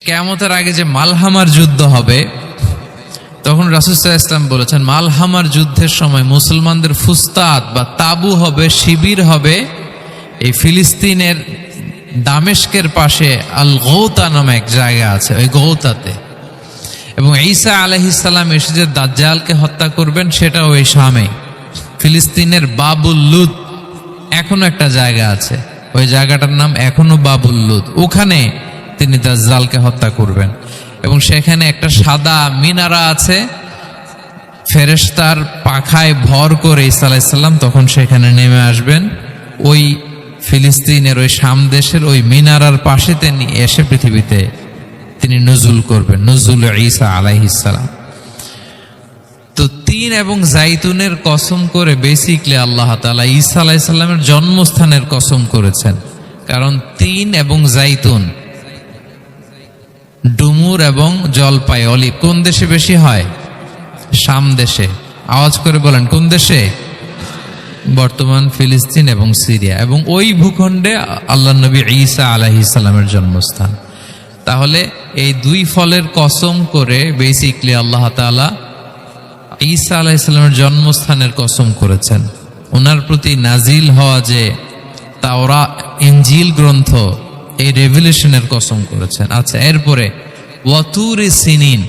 কিয়ামতের আগে যে মালহামার যুদ্ধ হবে তখন রাসূল সাল্লাল্লাহু আলাইহি ওয়াসাল্লাম বলেছেন মালহামার যুদ্ধের সময় মুসলমানদের ফুস্তাদ বা তাবু হবে, শিবির হবে এই ফিলিস্তিনের দামেস্কের পাশে আল গৌতা নামে এক জায়গা আছে, ওই গৌতাতে। এবং ঈসা আলাইহিস সালাম এসে যে দাজ্জালকে হত্যা করবেন সেটা ওই শামে, ফিলিস্তিনের বাবুল লুদ এখনো একটা জায়গা আছে, ওই জায়গাটার নাম এখনো বাবুল লুদ, ওখানে তিনি দাজ্জালকে হত্যা করবেন। এবং সেখানে একটা সাদা মিনারা আছে, ফেরেশতার পাখায় ভর করে ঈসা আলাইহিস সালাম তখন সেখানে নেমে আসবেন, ওই ফিলিস্তিনের ওই শাম দেশের ওই মিনারার পাশে তিনি এসে পৃথিবীতে তিনি নজুল করবেন, নজুল ঈসা আলাইহিস সালাম। তো তিন এবং জাইতুনের কসম করে বেসিকলি আল্লাহ তাআলা ঈসা আলাইহিস সালামের জন্মস্থানের কসম করেছেন। কারণ তিন এবং জাইতুন, ডুমুর এবং জলপাই, অলিভ কোন দেশে বেশি হয়? শাম দেশে। আওয়াজ করে বলেন কোন দেশে? বর্তমান ফিলিস্তিন এবং সিরিয়া, এবং ওই ভূখণ্ডে আল্লাহ নবী ঈসা আলাইহিস সালামের জন্মস্থান। তাহলে এই দুই ফলের কসম করে বেসিকলি আল্লাহ তাআলা ঈসা আলাইহিস সালামের জন্মস্থানের কসম করেছেন। ওনার প্রতি নাজিল হওয়া যে তাওরাত ইনজিল গ্রন্থ, এই রেভেলেশনের কসম করেছেন। আচ্ছা, এরপরে ওয়াতুরি সিনিন,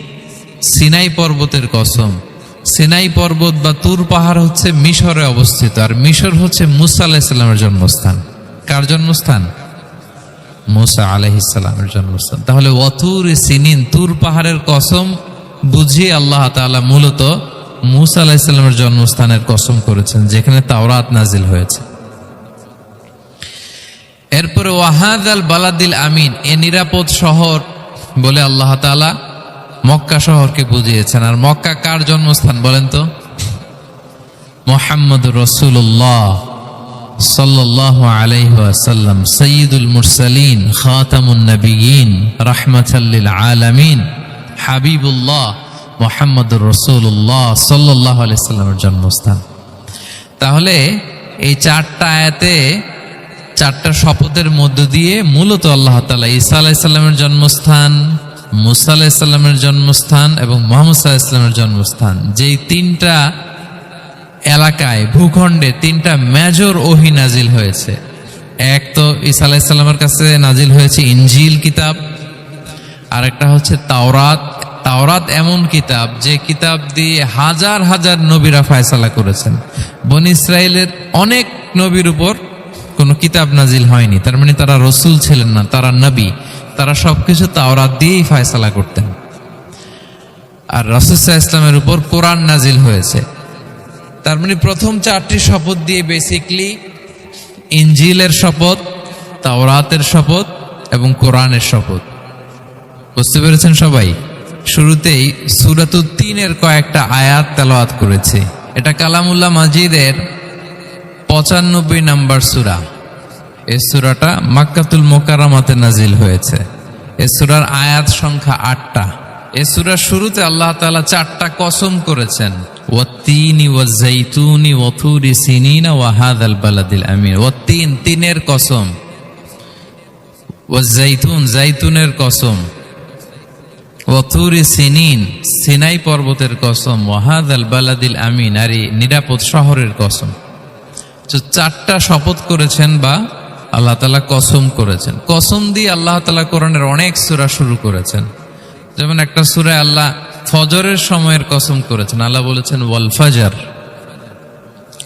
সিনাই পর্বতের কসম। সিনাই পর্বত বা তুর পাহাড় হচ্ছে মিশরে অবস্থিত, আর মিশর হচ্ছে মুসা আলাইহিস সালামের জন্মস্থান। কার জন্মস্থান? মুসা আলাইহিস সালামের জন্মস্থান। তাহলে ওয়াতুরি সিনিন, তুর পাহাড়ের কসম বুঝিয়ে আল্লাহ তাআলা মূলত মুসা আলাইহিস সালামের জন্মস্থানের কসম করেছেন, যেখানে তাওরাত নাজিল হয়েছে। এরপরে ওয়াহাদাল বালাদিল আমিন, এ নিরাপদ শহর বলে আল্লাহ তাআলা মক্কা শহরকে বুঝিয়েছেন। আর মক্কা কার জন্মস্থান বলেন তো? মুহাম্মদুর রাসূলুল্লাহ সাল্লাল্লাহু আলাইহি ওয়াসাল্লাম, সাইয়্যিদুল মুরসালিন, খাতামুন নবিয়্যিন, রাহমাতাল লিল আলামিন, হাবিবুল্লাহ মুহাম্মদুর রাসূলুল্লাহ সাল্লাল্লাহু আলাইহি ওয়াসাল্লামের জন্মস্থান। তাহলে এই চারটা আয়াতে, চারটা শপথের মধ্য দিয়ে মূলত আল্লাহ তাআলা ঈসা আলাইহিস সালামের জন্মস্থান, মুসা আলাইহিস সালামের জন্মস্থান এবং মুহাম্মদ সাল্লাল্লাহু আলাইহি ওয়াসাল্লামের জন্মস্থান, যেই তিনটা এলাকায়, ভূখণ্ডে তিনটা মেজর ওহী নাজিল হয়েছে। এক তো ঈসা আলাইহিস সালামের কাছে নাজিল হয়েছে ইনজিল কিতাব, আর একটা হচ্ছে তাওরাত। তাওরাত এমন কিতাব যে কিতাব দিয়ে হাজার হাজার নবীরা ফয়সালা করেছেন। বনী ইসরাইলের অনেক নবীর উপর কোনো কিতাব নাজিল হয়নি, তার মানে তারা রসুল ছিলেন না, তারা নবী। তারা সবকিছু তাওরাত দিয়েই ফয়সালা করতেন। আর রাসূল সাল্লাল্লাহু আলাইহি ওয়াসাল্লামের উপর কোরআন নাজিল হয়েছে। তার মানে প্রথম চারটি শপথ দিয়ে বেসিকলি ইনজিলের শপথ, তাওরাতের শপথ এবং কোরআনের শপথ। বুঝতে পেরেছেন সবাই? শুরুতেই সূরাতুত তিনের কয়েকটা আয়াত তেলাওয়াত করেছি। এটা কালামুল্লাহ মাজিদের 95 নম্বর সূরা। এই সূরাটা মক্কাতুল মুকাররমাতে নাজিল হয়েছে। এই সূরার আয়াত সংখ্যা 8টা। এই সূরার শুরুতে আল্লাহ তাআলা 4টা কসম করেছেন, ওয়াত-তিনি ওয়াজ-জাইতুনি ওয়া তুরি সিনিনা ওয়া হাযাল বালাদিল আমিন। ওয়াত-তিন, তিনের কসম, ওয়াজ-জাইতুন, জাইতুনের কসম, ওয়া তুরি সিনিন, সিনাই পর্বতের কসম, ওয়া হাযাল বালাদিল আমিন, আর এই নিরাপদ শহরের কসম। তো 4টা শপথ করেছেন বা আল্লাহ তাআলা কসম করেছেন। কসম দিয়ে আল্লাহ তাআলা কোরআনের অনেক সূরা শুরু করেছেন। যেমন একটা সূরায় আল্লাহ ফজরের সময়ের কসম করেছেন, আল্লাহ বলেছেন ওয়াল ফাজর।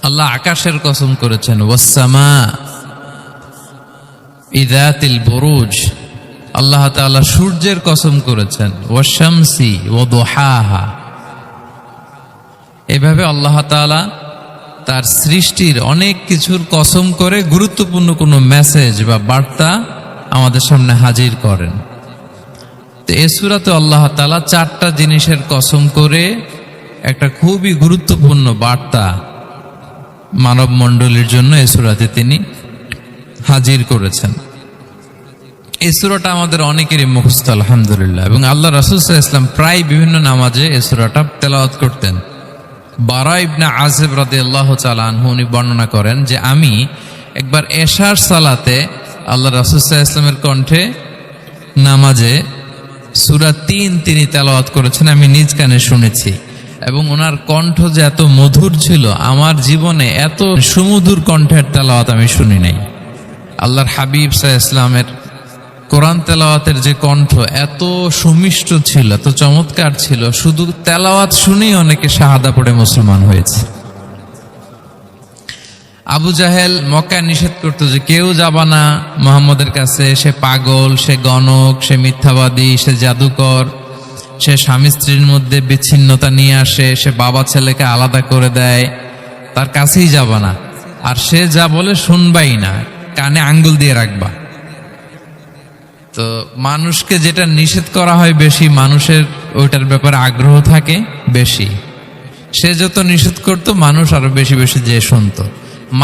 আল্লাহ আকাশের কসম করেছেন ওয়াস সামা ইযাতিল বুরুজ। আল্লাহ তাআলা সূর্যের কসম করেছেন ওয়াশ শামসি ওয়া দুহাহা। এভাবে আল্লাহ তাআলা তার সৃষ্টির অনেক কিছুর কসম করে গুরুত্বপূর্ণ কোনো মেসেজ বা বার্তা আমাদের সামনে হাজির করেন। তো এই সূরাতে আল্লাহ তাআলা 4টা জিনিসের কসম করে একটা খুবই গুরুত্বপূর্ণ বার্তা মানব মণ্ডলীর জন্য এই সূরাতে তিনি হাজির করেছেন। এই সূরাটা আমাদের অনেকেরই মুখস্থ আলহামদুলিল্লাহ, এবং আল্লাহ রাসূল সাল্লাল্লাহু আলাইহি ওয়াসাল্লাম প্রায় বিভিন্ন নামাজে এই সূরাটা তেলাওয়াত করতেন। বারা ইবনে আযিব রাদিয়াল্লাহু তাআলা আনহু উনি বর্ণনা করেন যে আমি একবার এশার সালাতে আল্লাহ রাসূল সাল্লাল্লাহু আলাইহি ওয়াসাল্লামের কণ্ঠে নামাজে সূরা ৩ তিনি তেলাওয়াত করেছেন, আমি নিজ কানে শুনেছি। এবং ওনার কণ্ঠ যে এত মধুর ছিল, আমার জীবনে এত সুমধুর কণ্ঠের তেলাওয়াত আমি শুনি নাই। আল্লাহর হাবিব সাল্লাল্লাহু আলাইহি ওয়াসাল্লামের কোরআন তেলাওয়াতের যে কণ্ঠ এত সুমিষ্ট ছিল, এত চমৎকার ছিল, শুধু তেলাওয়াত শুনেই অনেকে শাহাদা পড়ে মুসলমান হয়েছে। আবু জাহেল মক্কায় নিষেধ করতো যে কেউ যাবা না মুহাম্মদের কাছে, সে পাগল, সে গণক, সে মিথ্যাবাদী, সে জাদুকর, সে স্বামী স্ত্রীর মধ্যে বিচ্ছিন্নতা নিয়ে আসে, সে বাবা ছেলেকে আলাদা করে দেয়, তার কাছেই যাবা না। আর সে যা বলে শুনবাই না, কানে আঙ্গুল দিয়ে রাখবা। তো মানুষকে যেটা নিষেধ করা হয় বেশি, মানুষের ওইটার ব্যাপারে আগ্রহ থাকে বেশি। সে যত নিষেধ করতো মানুষ আরো বেশি বেশি যে শুনতো।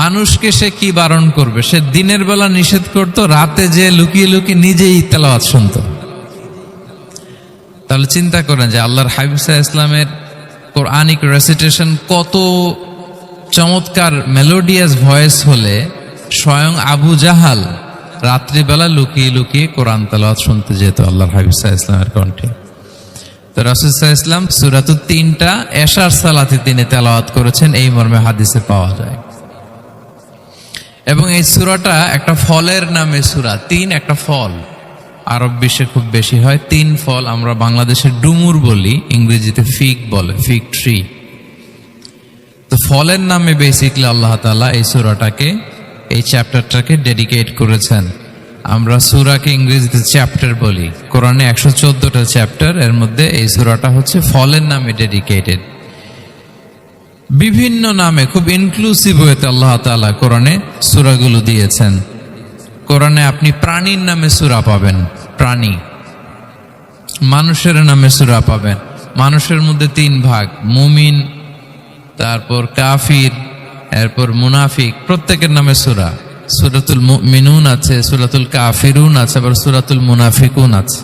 মানুষকে সে কি বারণ করবে, সে দিনের বেলা নিষেধ করতো, রাতে যে লুকিয়ে লুকিয়ে নিজেই তেলাওয়াত শুনতো। তাহলে চিন্তা করেন যে আল্লাহর হাবিব সাল্লাল্লাহু আলাইহি ওয়াসাল্লামের কোরআনিক রেসিটেশন কত চমৎকার মেলোডিয়াস ভয়েস হলে স্বয়ং আবু জাহাল রাত্রিবেলা লুকিয়ে লুকিয়ে কোরআন তেলাওয়াত শুনতে যেত আল্লাহর হাবিব সাল্লাল্লাহু আলাইহি ওয়াসাল্লামের কণ্ঠে। তো রাসূল সাল্লাল্লাহু আলাইহি ওয়াসাল্লাম সূরাতুত ৩টা এশার সালাতে তিনি তেলাওয়াত করেছেন, এই মর্মে হাদিসে পাওয়া যায়। এবং এই সূরাটা একটা ফলের নামে সূরা। ৩ একটা ফল, আরব বিশ্বে খুব বেশি হয়। ৩ ফল, আমরা বাংলাদেশে ডুমুর বলি, ইংরেজিতে ফিগ বলে, ফিগ ট্রি। তো ফলের নামে বেসিকলি আল্লাহ তাআলা এই সূরাটাকে, এই চ্যাপ্টারটাকে ডেডিকেট করেছেন। আমরা সূরাকে ইংরেজিতে চ্যাপ্টার বলি। কোরআনে 114টা চ্যাপ্টার, এর মধ্যে এই সূরাটা হচ্ছে ফলের নামে ডেডিকেটেড। বিভিন্ন নামে খুব ইনক্লুসিভ ওয়েতে আল্লাহ তাআলা কোরআনে সূরাগুলো দিয়েছেন। কোরআনে আপনি প্রাণীর নামে সূরা পাবেন, প্রাণী। মানুষের নামে সূরা পাবেন। মানুষের মধ্যে 3 ভাগ, মুমিন, তারপর কাফির, এরপর মুনাফিক, প্রত্যেকের নামে সূরা। সূরাতুল মুমিনুন আছে, সূরাতুল কাফিরুন আছে, আবার সূরাতুল মুনাফিকুন আছে।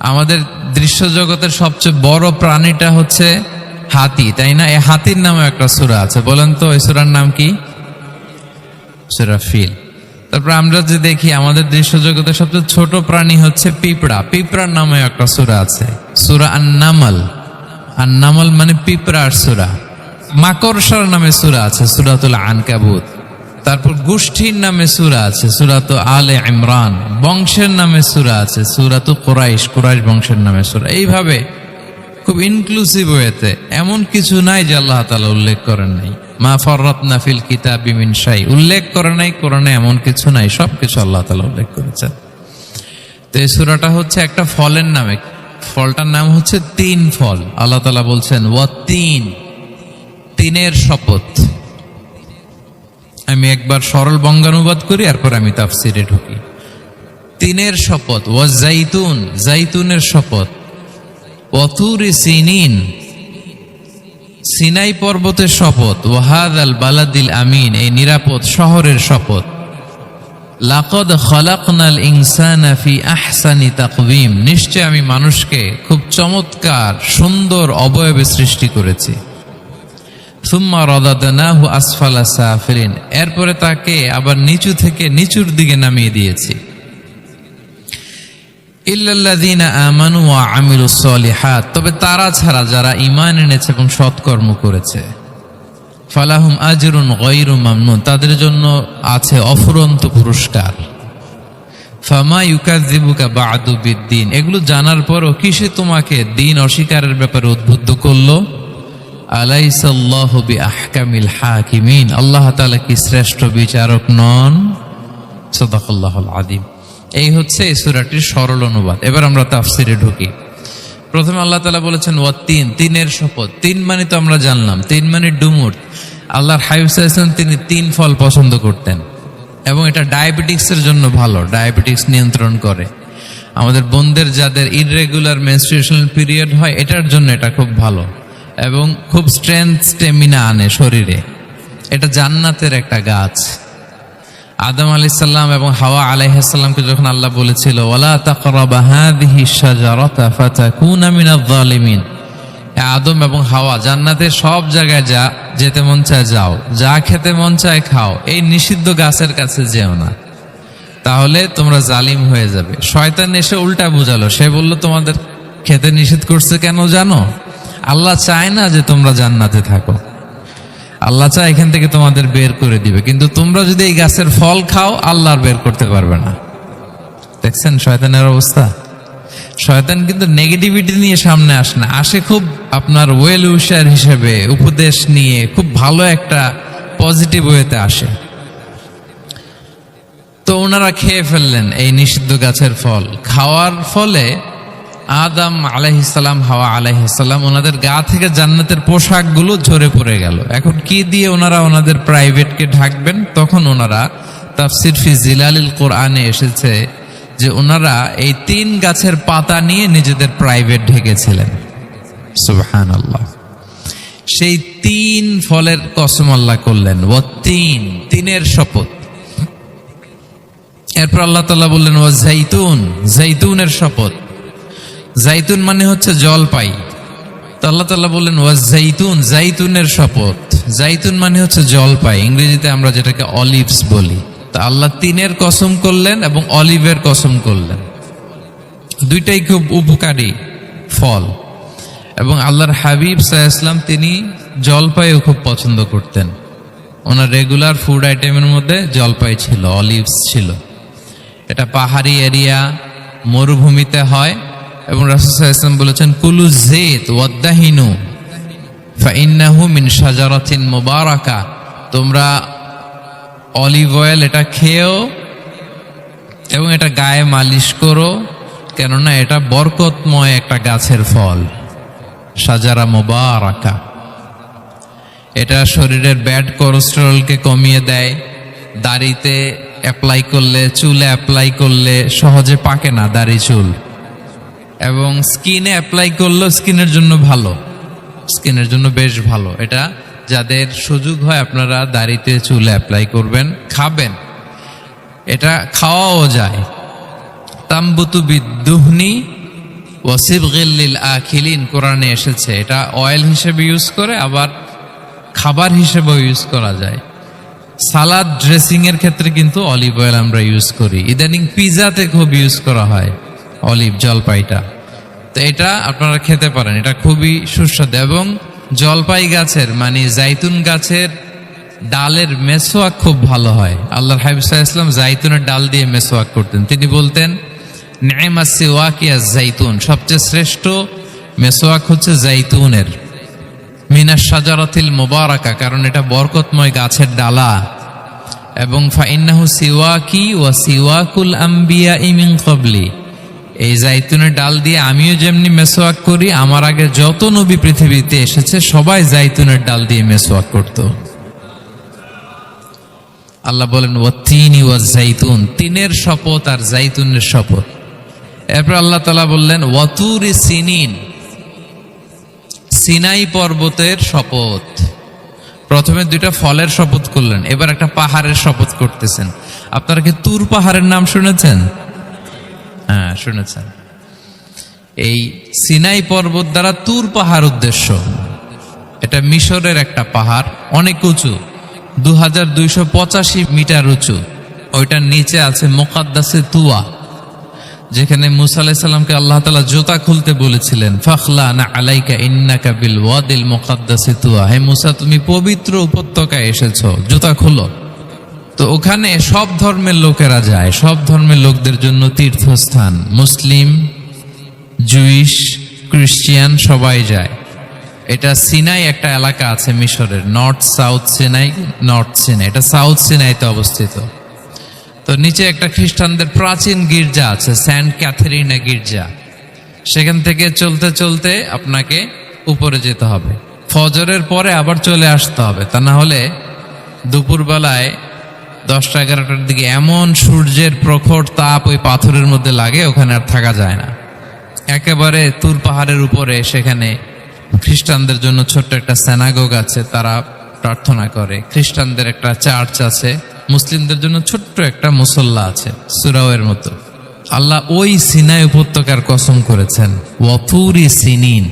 আমাদের দৃশ্য জগতের সবচেয়ে বড় প্রাণীটা হচ্ছে হাতি, তাই না? এই হাতির নামে একটা সূরা আছে। বলেন তো এই সূরার নাম কি? সূরা ফিল। তারপর আমরা যে দেখি আমাদের দৃশ্য জগতের সবচেয়ে ছোট প্রাণী হচ্ছে পিঁপড়া। পিঁপড়ার নামে একটা সূরা আছে, সূরা আন-নামল। আন-নামল মানে পিঁপড়ার সূরা। মাকড়সার নামে সূরা আছে, সূরাতুল আনকাবুত। তারপর গোষ্ঠীর নামে সূরা আছে, সূরাতুল আলে ইমরান। বংশের নামে সূরা আছে, সূরাতুল কুরাইশ, কুরাইশ বংশের নামে সূরা। এইভাবে খুব ইনক্লুসিভ ওয়েতে, এমন কিছু নাই যে আল্লাহ তাআলা উল্লেখ করেন নাই। মা ফাররাতনা ফিল কিতাবি মিন শাই, উল্লেখ করে নাই কোরআনে এমন কিছু নাই, সবকিছু আল্লাহ তাআলা উল্লেখ করেছেন। তো এই সূরাটা হচ্ছে একটা ফলের নামে। ফলটার নাম হচ্ছে ৩ ফল। আল্লাহ তাআলা বলছেন ওয়াত-তিন, ৩-এর শপথ। আমি একবার সরল বঙ্গানুবাদ করি, এরপর আমি তাফসিরে ঢুকি। ৩-এর শপথ, ওয়াজ-জাইতুন, জাইতুনের শপথ, ওয়াতুরি সিনিন, সিনাই পর্বতের শপথ, ওয়াহাদাল বালাদিল আমিন, এই নিরাপদ শহরের শপথ, লাকাদ খালাকনাল ইনসানা ফি আহসানি তাকওয়িম, নিশ্চয় আমি মানুষকে খুব চমৎকার সুন্দর অবয়বে সৃষ্টি করেছি। সুম্মা রাদাদনাহু আসফালা সাফিলিন, এরপরে তাকে আবার নিচু থেকে নিচুর দিকে নামিয়ে দিয়েছি। ইল্লাল্লাযীনা আমানু ওয়া আমিলুস সলিহাত, তবে তারা ছাড়া যারা ঈমান এনেছে এবং সৎকর্ম করেছে। ফালাহুম আজরুন গায়রু মামনুন, তাদের জন্য আছে অফুরন্ত পুরস্কার। ফামা ইউকাযযিবুকা বা'দু বিদ্দিন, এগুলো জানার পরও কিসে তোমাকে দিন অস্বীকারের ব্যাপারে উদ্বুদ্ধ করলো? আলাইসাল্লাহু বিআহকামিল হাকিমিন, আল্লাহ তাআলা কি শ্রেষ্ঠ বিচারক নন? সাদাকাল্লাহুল আযীম। এই হচ্ছে এই সূরাটির সরল অনুবাদ। এবার আমরা তাফসিরে ঢুকি। প্রথমে আল্লাহ তাআলা বলেছেন ওয়াত-তিন, ৩-এর শপথ। ৩ মানে তো আমরা জানলাম, ৩ মানে ডুমুর। আল্লাহর হাবিব সাল্লাল্লাহু আলাইহি ওয়াসাল্লাম তিনি 3 ফল পছন্দ করতেন, এবং এটা ডায়াবেটিক্সের জন্য ভালো, ডায়াবেটিক্স নিয়ন্ত্রণ করে। আমাদের বোনদের যাদের ইররেগুলার মেনস্ট্রুয়েশনাল পিরিয়ড হয়, এটার জন্য এটা খুব ভালো, এবং খুব স্ট্রেংথ, স্টেমিনা আনে শরীরে। এটা জান্নাতের একটা গাছ। আদম আলাইহিস সালাম এবং হাওয়া আলাইহিস সালামকে যখন আল্লাহ বলেছিল ওয়ালা তাকরাবা হাযিহি শাজারাতা ফাতাকুনা মিনাজ জালিমিন, আদম এবং হাওয়া জান্নাতের সব জায়গায় যেতে মন চায় যাও, যা খেতে মন চায় খাও, এই নিষিদ্ধ গাছের কাছে যেও না। তাহলে তোমরা জালিম হয়ে যাবে। শয়তান এসে উল্টা বুঝালো, সে বলল তোমাদের খেতে নিষেধ করছে কেন জানো? আল্লাহ চায় না যে তোমরা জান্নাতে থাকো, আল্লাহ চায় এখান থেকে তোমাদের বের করে দিবে, কিন্তু তোমরা যদি এই গাছের ফল খাও আল্লাহ আর বের করতে পারবে না। দেখছেন শয়তানের অবস্থা? শয়তান কিন্তু নেগেটিভিটি নিয়ে সামনে আসে না, আসে খুব আপনার ওয়েল উইশার হিসেবে, উপদেশ নিয়ে, খুব ভালো একটা পজিটিভ ওয়েতে আসে। তো ওনারা খেয়ে ফেললেন এই নিষিদ্ধ গাছের ফল। খাওয়ার ফলে আদম আলাইহিসসালাম, হাওয়া আলাইহিসসালাম, ওনাদের গা থেকে জান্নাতের পোশাকগুলো ঝরে পড়ে গেল। এখন কি দিয়ে ওনারা ওনাদের প্রাইভেটকে ঢাকবেন? তখন ওনারা তাফসির ফি জিলালিল কোরআনে এসেছে যে ওনারা এই 3 গাছের পাতা নিয়ে নিজেদের প্রাইভেট ঢেকেছিলেন। সুবহানাল্লাহ। সেই 3 ফলের কসম আল্লাহ করলেন, ও 3-3-এর শপথ। এরপর আল্লাহ তাআলা বললেন ও জাইতুন, জাইতুনের শপথ। জাইতুন মানে হচ্ছে জলপাই। তো আল্লাহ তাআলা বললেন ও জাইতুন, জাইতুনের শপথ। জাইতুন মানে হচ্ছে জলপাই, ইংরেজিতে আমরা যেটাকে অলিভস বলি। তো আল্লাহ 3-এর কসম করলেন এবং অলিভের কসম করলেন। দুইটাই খুব উপকারী ফল। এবং আল্লাহর হাবিব সাল্লাল্লাহু আলাইহি ওয়াসাল্লাম তিনি জলপাইও খুব পছন্দ করতেন। ওনার রেগুলার ফুড আইটেমের মধ্যে জলপাই ছিল, অলিভস ছিল। এটা পাহাড়ি এরিয়া, মরুভূমিতে হয়। এবং রাসূল সাল্লাল্লাহু আলাইহি ওয়াসাল্লাম বলেছেন কুলু যাইত ওয়াদাহিনু ফাইন্নাহু মিন শাজারাতিন মুবারাকা, তোমরা অলিভ অয়েল এটা খেও এবং এটা গায়ে মালিশ করো, কেননা এটা বরকতময় একটা গাছের ফল, শাজারা মুবারাকা। এটা শরীরের ব্যাড কোলেস্টেরলকে কমিয়ে দেয়। দাড়িতে অ্যাপ্লাই করলে, চুলে অ্যাপ্লাই করলে সহজে পাকে না দাড়ি চুল, এবং স্কিনে অ্যাপ্লাই করলেও স্কিনের জন্য ভালো, স্কিনের জন্য বেশ ভালো। এটা যাদের সুযোগ হয় আপনারা দাড়িতে চুলে অ্যাপ্লাই করবেন, খাবেন। এটা খাওয়াও যায়। তামবুতু বিদ্দুহনি ওয়াসিবগিল লিল আখিলিন, কোরআনে এসেছে। এটা অয়েল হিসেবে ইউজ করে, আবার খাবার হিসেবেও ইউজ করা যায়। সালাদ ড্রেসিং এর ক্ষেত্রে কিন্তু অলিভ অয়েল আমরা ইউজ করি। ইদানিং পিজাতে খুব ইউজ করা হয় অলিভ, জলপাইটা। তো এটা আপনারা খেতে পারেন, এটা খুবই সুস্বাদু। এবং জলপাই গাছের মানে জাইতুন গাছের ডালের মেসওয়াক খুব ভালো হয়। আল্লাহর হাবিব সাল্লাল্লাহু আলাইহি ওয়াসাল্লাম জাইতুনের ডাল দিয়ে মেসওয়াক করতেন। তিনি বলতেন নি'মাস সিওয়াকিয়া জাইতুন, সবচেয়ে শ্রেষ্ঠ মেসওয়াক হচ্ছে জাইতুনের। মিনাশ শাজারাতিল মুবারাকা, কারণ এটা বরকতময় গাছের ডালা। এবং ফাইন্নাহু সিওয়াকি ওয়া সিওয়াকুল আম্বিয়া মিন ক্বাবলি, এই জাইতুনের ডাল দিয়ে আমিও যেমনি মেসওয়াক করি, আমার আগে যত নবী পৃথিবীতে এসেছে সবাই জাইতুনের ডাল দিয়ে মেসওয়াক করত। আল্লাহ বলেন ওয়াতিনি ওয়াজ জাইতুন, 3-এর শপথ আর জাইতুনের শপথ। এরপর আল্লাহ তাআলা বললেন ওয়াতুরি সিনিন, সিনাই পর্বতের শপথ। প্রথমে 2টা ফলের শপথ করলেন, এবার একটা পাহাড়ের শপথ করতেছেন। আপনারা কি তুর পাহাড়ের নাম শুনেছেন? হ্যাঁ শুনেছেন। এই সিনাই পর্বত দ্বারা তুর পাহাড় উদ্দেশ্য। এটা মিশরের একটা পাহাড়, অনেক উঁচু, 2285 মিটার উঁচু। ওইটার নিচে আছে মুকাদ্দাসে তুয়া, যেখানে মুসা আলাইহিস সালামকে আল্লাহ তাআলা জুতা খুলতে বলেছিলেন, ফাখলা না আলাইকা ইন্নাকা বিল ওয়াদিল মুকাদ্দাসি তুয়া, হে মুসা তুমি পবিত্র উপত্যকায় এসেছো, জুতা খুলো। তো ওখানে সব ধর্মের লোকেরা যায়, সব ধর্মের লোকদের জন্য তীর্থস্থান। মুসলিম, জুইশ, খ্রিস্টিয়ান সবাই যায়। এটা সিনাই একটা এলাকা আছে মিশরের, north south Sinai, north Sinai, এটা সাউথ সিনাইতে অবস্থিত। তো নিচে একটা খ্রিস্টানদের প্রাচীন গির্জা আছে, সেন্ট ক্যাথরিনা গির্জা। সেখান থেকে চলতে চলতে আপনাকে উপরে যেতে হবে, ফজরের পরে আবার চলে আসতে হবে, তা না হলে দুপুরবেলায় 10টা-11টার দিকে এমন সূর্যের প্রখর তাপ ওই পাথরের মধ্যে লাগে, ওখানে আর থাকা যায় না। একেবারে তুর পাহাড়ের উপরে সেখানে খ্রিস্টানদের জন্য ছোট্ট একটা সিনাগোগ আছে, তারা প্রার্থনা করে। খ্রিস্টানদের একটা চার্চ আছে, মুসলিমদের জন্য ছোট্ট একটা মুসল্লা আছে, সুরাওয়ের মতো। আল্লাহ ওই সিনাই উপত্যকার কসম করেছেন, ওয়াতুরি সিনিন,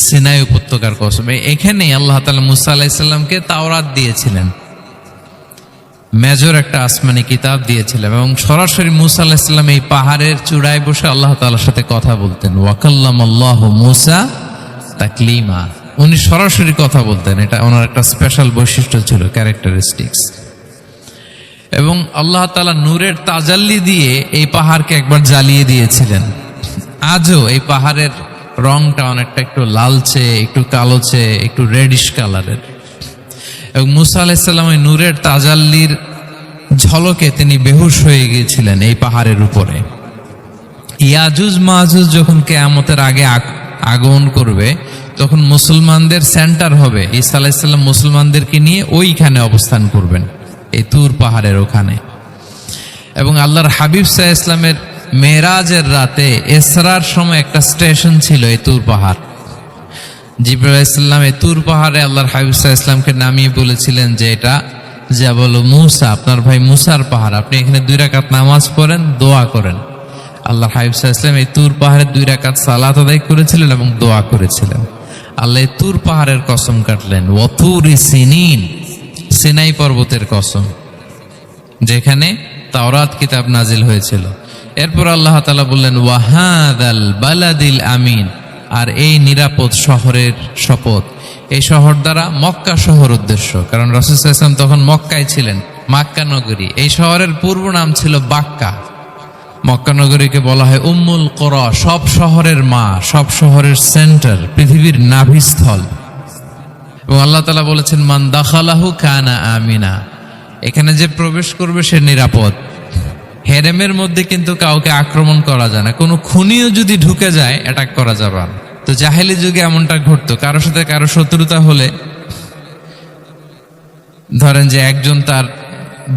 সিনাই উপত্যকার কসম। এখানেই আল্লাহ তাআলা মুসা আলাইহিস সালামকে তাওরাত দিয়েছিলেন। মেজর একটা আসমানি কিতাব দিয়েছিলেন এবং সরাসরি মুসা আলাইহিস সালাম এই পাহাড়ের চূড়ায় বসে আল্লাহ তাআলার সাথে কথা বলতেন। ওয়া কাল্লামাল্লাহু মুসা তাকলিমা, উনি সরাসরি কথা বলতেন, এটা ওনার একটা স্পেশাল বৈশিষ্ট্য ছিল, ক্যারেক্টারিস্টিক্স। এবং আল্লাহ তাআলা নূরের তাজাল্লি দিয়ে এই পাহাড়কে একবার জ্বালিয়ে দিয়েছিলেন। আজও এই পাহাড়ের রংটা অনেকটা একটু লালচে, একটু কালোচে, একটু রেডিশ কালারের। এবং মুসা আলাইহিস সালাম ওই নূরের তাজাল্লির ঝলকে তিনি বেহুশ হয়ে গিয়েছিলেন এই পাহাড়ের উপরে। ইয়াজুজ মাজুজ যখন কিয়ামতের আগে আগমন করবে তখন মুসলমানদের সেন্টার হবে। ঈসা আলাইহিস সালাম মুসলমানদেরকে নিয়ে ওইখানে অবস্থান করবেন, এই তুর পাহাড়ের ওখানে। এবং আল্লাহর হাবিব সাল্লাল্লাহু আলাইহি ওয়াসাল্লামের মেরাজের রাতে ইসরার সময় একটা স্টেশন ছিল এই তুর পাহাড়। জিবরাইল আলাইহিস সালাম এই তুর পাহাড়ে আল্লাহর হাবিব সাল্লাল্লাহু আলাইহি ওয়াসাল্লামকে নামিয়ে বলেছিলেন যে এটা জাবাল মুসা, আপনার ভাই মুসার পাহাড়, আপনি এখানে 2 রাকাত নামাজ পড়েন, দোয়া করেন। আল্লাহর হাবিব সাল্লাল্লাহু আলাইহি ওয়াসাল্লাম এই তুর পাহাড়ে 2 রাকাত সালাত আদায় করেছিলেন এবং দোয়া করেছিলেন। আল্লাহ এই তুর পাহাড়ের কসম কাটলেন, ওয়াতুরি সিনিন, সিনাই পর্বতের কসম, যেখানে তাওরাত কিতাব নাজিল হয়েছিল। এরপর আল্লাহ তাআলা বললেন ওয়াহাদাল বালাদিল আমিন, আর এই নিরাপদ শহরের শপথ। এই শহর দ্বারা মক্কা শহর উদ্দেশ্য, কারণ রাসূল সাল্লাল্লাহু আলাইহি ওয়াসাল্লাম তখন মক্কায় ছিলেন, মক্কা নগরী। এই শহরের পূর্ব নাম ছিল বাক্কা। মক্কা নগরীকে বলা হয় উম্মুল কুরা, সব শহরের মা, সব শহরের সেন্টার, পৃথিবীর নাভিস্থল। এবং আল্লাহ তাআলা বলেছেন মান দাখালাহু কানা আমিনা, এখানে যে প্রবেশ করবে সে নিরাপদ। হেরেমের মধ্যে কিন্তু কাউকে আক্রমণ করা যায় না, কোনো খুনিও যদি ঢুকে যায় অ্যাটাক করা যাবে না। তো জাহেলি যুগে এমনটা ঘটতো, কারো সাথে কারো শত্রুতা হলে, ধরেন যে একজন তার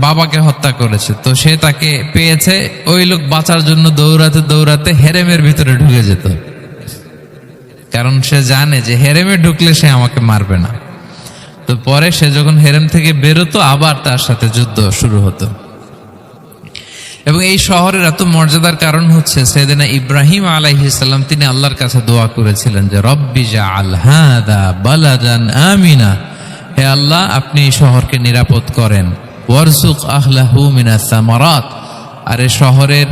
বাবাকে হত্যা করেছে, তো সে তাকে পেয়েছে, ওই লোক বাঁচার জন্য দৌড়াতে দৌড়াতে হেরেমের ভিতরে ঢুকে যেত, কারণ সে জানে যে হেরেমে ঢুকলে সে আমাকে মারবে না। তো পরে সে যখন হেরেম থেকে বেরোতো আবার তার সাথে যুদ্ধ শুরু হতো। এবং এই শহরের এত মর্যাদার কারণ হচ্ছে সাইয়েদনা ইব্রাহিম আলাইহিস সালাম তিনি আল্লাহর কাছে দোয়া করেছিলেন যে রব্বি জাআল হাদা বালাদান আমিনা, হে আল্লাহ আপনি এই শহরকে নিরাপদ করেন, ওয়ারযুক আহলাহু মিনাস সামারাত, আর এই শহরের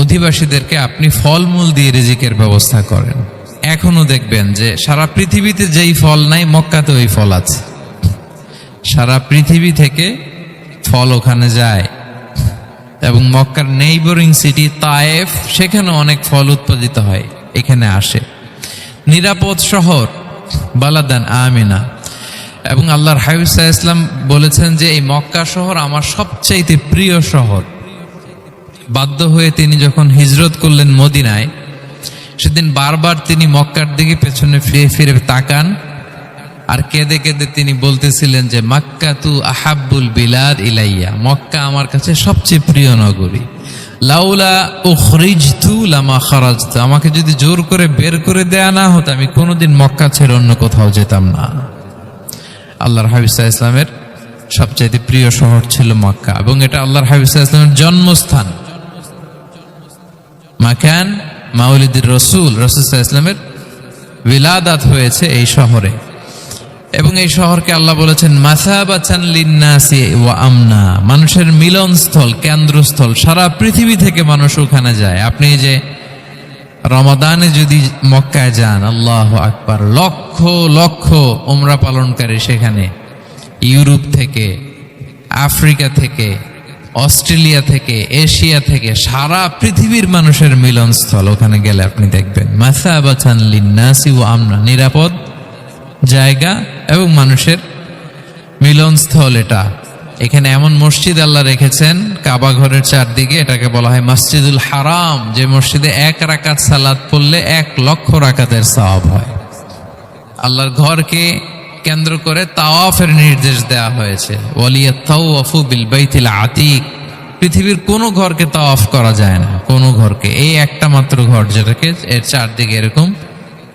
অধিবাসীদেরকে আপনি ফলমূল দিয়ে রিজিকের ব্যবস্থা করেন। এখনো দেখবেন যে সারা পৃথিবীতে যেই ফল নাই মক্কাতে ওই ফল আছে, সারা পৃথিবী থেকে ফল ওখানে যায়। এবং মক্কার নেইবরিং সিটি তায়েফ, সেখানে অনেক ফল উৎপাদিত হয়, এখানে আসে। নিরাপদ শহর বালাদান আমিনা। এবং আল্লাহর হাবিব সাল্লাল্লাহু আলাইহি ওয়াসাল্লাম বলেছেন যে এই মক্কা শহর আমার সবচাইতে প্রিয় শহর। বাধ্য হয়ে তিনি যখন হিজরত করলেন মদিনায়, সেদিন বারবার তিনি মক্কার দিকে পেছনে ফিরে ফিরে তাকান আর কেঁদে কেঁদে তিনি বলতেছিলেন যে মাক্কাতু আহাব্বুল বিলাদ ইলাইয়া, মক্কা আমার কাছে সবচেয়ে প্রিয় নগরী। লাউলা উখরিজতু লামা খারাজতু, আমাকে যদি জোর করে বের করে দেয়া না হতো আমি কোনোদিন মক্কা ছেড়ে অন্য কোথাও যেতাম না। আল্লাহর হাবিব সাল্লাল্লাহু আলাইহি ওয়াসাল্লামের সবচেয়ে প্রিয় শহর ছিল মক্কা, এবং এটা আল্লাহর হাবিব সাল্লাল্লাহু আলাইহি ওয়াসাল্লামের জন্মস্থান, মাকান মাউলিদির রাসূল, রাসূল সাল্লাল্লাহু আলাইহি ওয়াসাল্লামের বিলাদাত হয়েছে এই শহরে। এবং এই শহরকে আল্লাহ বলেছেন মাসাবাতান লিন্নাসি ওয়া আমনা, মানুষের মিলনস্থল, কেন্দ্রস্থল, সারা পৃথিবী থেকে মানুষ ওখানে যায়। আপনি যে রমাদানে যদি মক্কায় যান, আল্লাহু আকবার, লক্ষ লক্ষ উমরা পালনকারী সেখানে, ইউরোপ থেকে, আফ্রিকা থেকে, অস্ট্রেলিয়া থেকে, এশিয়া থেকে, সারা পৃথিবীর মানুষের মিলনস্থল। ওখানে গেলে আপনি দেখবেন মাসাবাতান লিন্নাসি ওয়া আমনা, নিরাপদ জায়গা এবং মানুষের মিলনস্থল। এটা এখানে এমন মসজিদ আল্লাহ রেখেছেন কাবা ঘরের চারদিকে, এটাকে বলা হয় মসজিদুল হারাম, যে মসজিদে 1 রাকাত সালাত পড়লে 1 লক্ষ রাকাতের সওয়াব হয়। আল্লাহর ঘরকে কেন্দ্র করে তাওয়াফের নির্দেশ দেওয়া হয়েছে, ওয়ালিয়াতাওয়াফু বিল বাইতিল আতিক, পৃথিবীর কোনো ঘরকে তাওয়াফ করা যায় না, কোনো ঘরকে, এই একটা মাত্র ঘর যেটাকে এর চারদিকে এরকম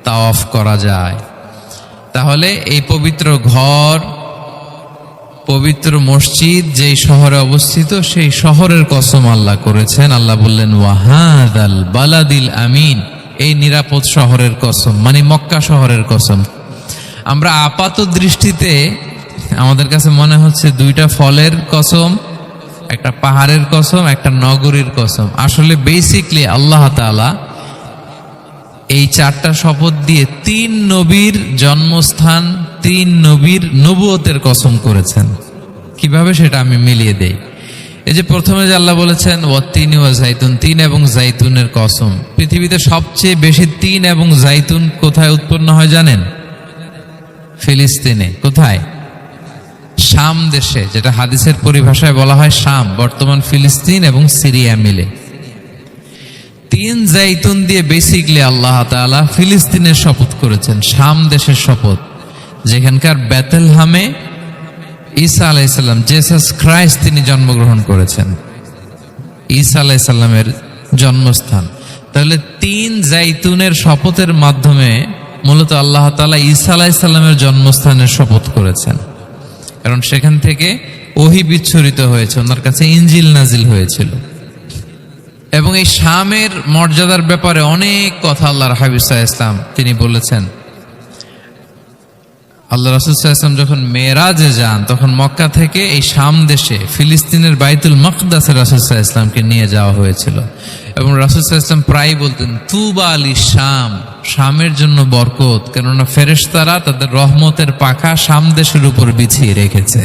তাওয়াফ করা যায়। তাহলে এই পবিত্র ঘর, পবিত্র মসজিদ যেই শহরে অবস্থিত, সেই শহরের কসম আল্লাহ করেছেন। আল্লাহ বললেন ওয়াহাদাল বালাদিল আমিন, এই নিরাপদ শহরের কসম, মানে মক্কা শহরের কসম। আমরা আপাত দৃষ্টিতে আমাদের কাছে মনে হচ্ছে দুইটা ফলের কসম, একটা পাহাড়ের কসম, একটা নগরীর কসম। আসলে বেসিকলি আল্লাহ তাআলা এই চারটা শপথ দিয়ে 3 নবীর জন্মস্থান, 3 নবীর নবুয়তের কসম করেছেন। কিভাবে সেটা আমি মিলিয়ে দেই। এই যে প্রথমে যে আল্লাহ বলেছেন ওয়াত্তিনি ওয়া জাইতুন, 3 এবং জাইতুনের কসম। পৃথিবীতে সবচেয়ে বেশি 3 এবং জাইতুন কোথায় উৎপন্ন হয় জানেন? ফিলিস্তিনে। কোথায়? শাম দেশে, যেটা হাদিসের পরিভাষায় বলা হয় শাম, বর্তমান ফিলিস্তিন এবং সিরিয়া মিলে। 3 জাইতুন দিয়ে বেসিকলি আল্লাহ তাআলা ফিলিস্তিনের শপথ করেছেন, শাম দেশের শপথ, যেখানকার বেথলেহেমে ঈসা আলাইহিস সালাম, জেসাস ক্রাইস্ট, তিনি জন্মগ্রহণ করেছেন। ঈসা আলাইহিস সালামের জন্মস্থান। তাহলে 3 জাইতুনের শপথের মাধ্যমে মূলত আল্লাহ তাআলা ঈসা আলাইহিস সালামের জন্মস্থানের শপথ করেছেন, কারণ সেখান থেকে ওহী বিচ্ছুরিত হয়েছে, ওনার কাছে ইনজিল নাজিল হয়েছিল। এবং এই শামের মর্যাদার ব্যাপারে অনেক কথা আল্লাহর হাবিব সাল্লাল্লাহু আলাইহি ওয়াসাল্লাম তিনি বলেছেন। আল্লাহ রাসূল সাল্লাল্লাহু আলাইহি ওয়াসাল্লাম যখন মেরাজে যান, তখন মক্কা থেকে এই শাম দেশে ফিলিস্তিনের বাইতুল মাকদাসে রাসূল সাল্লাল্লাহু আলাইহি ওয়াসাল্লামকে নিয়ে যাওয়া হয়েছিল। এবং রাসূল সাল্লাল্লাহু আলাইহি ওয়াসাল্লাম প্রায় বলতেন তুবা আলি শাম, শামের জন্য বরকত, কেননা ফেরেশতারা তাদের রহমতের পাখা শাম দেশের উপর বিছিয়ে রেখেছে।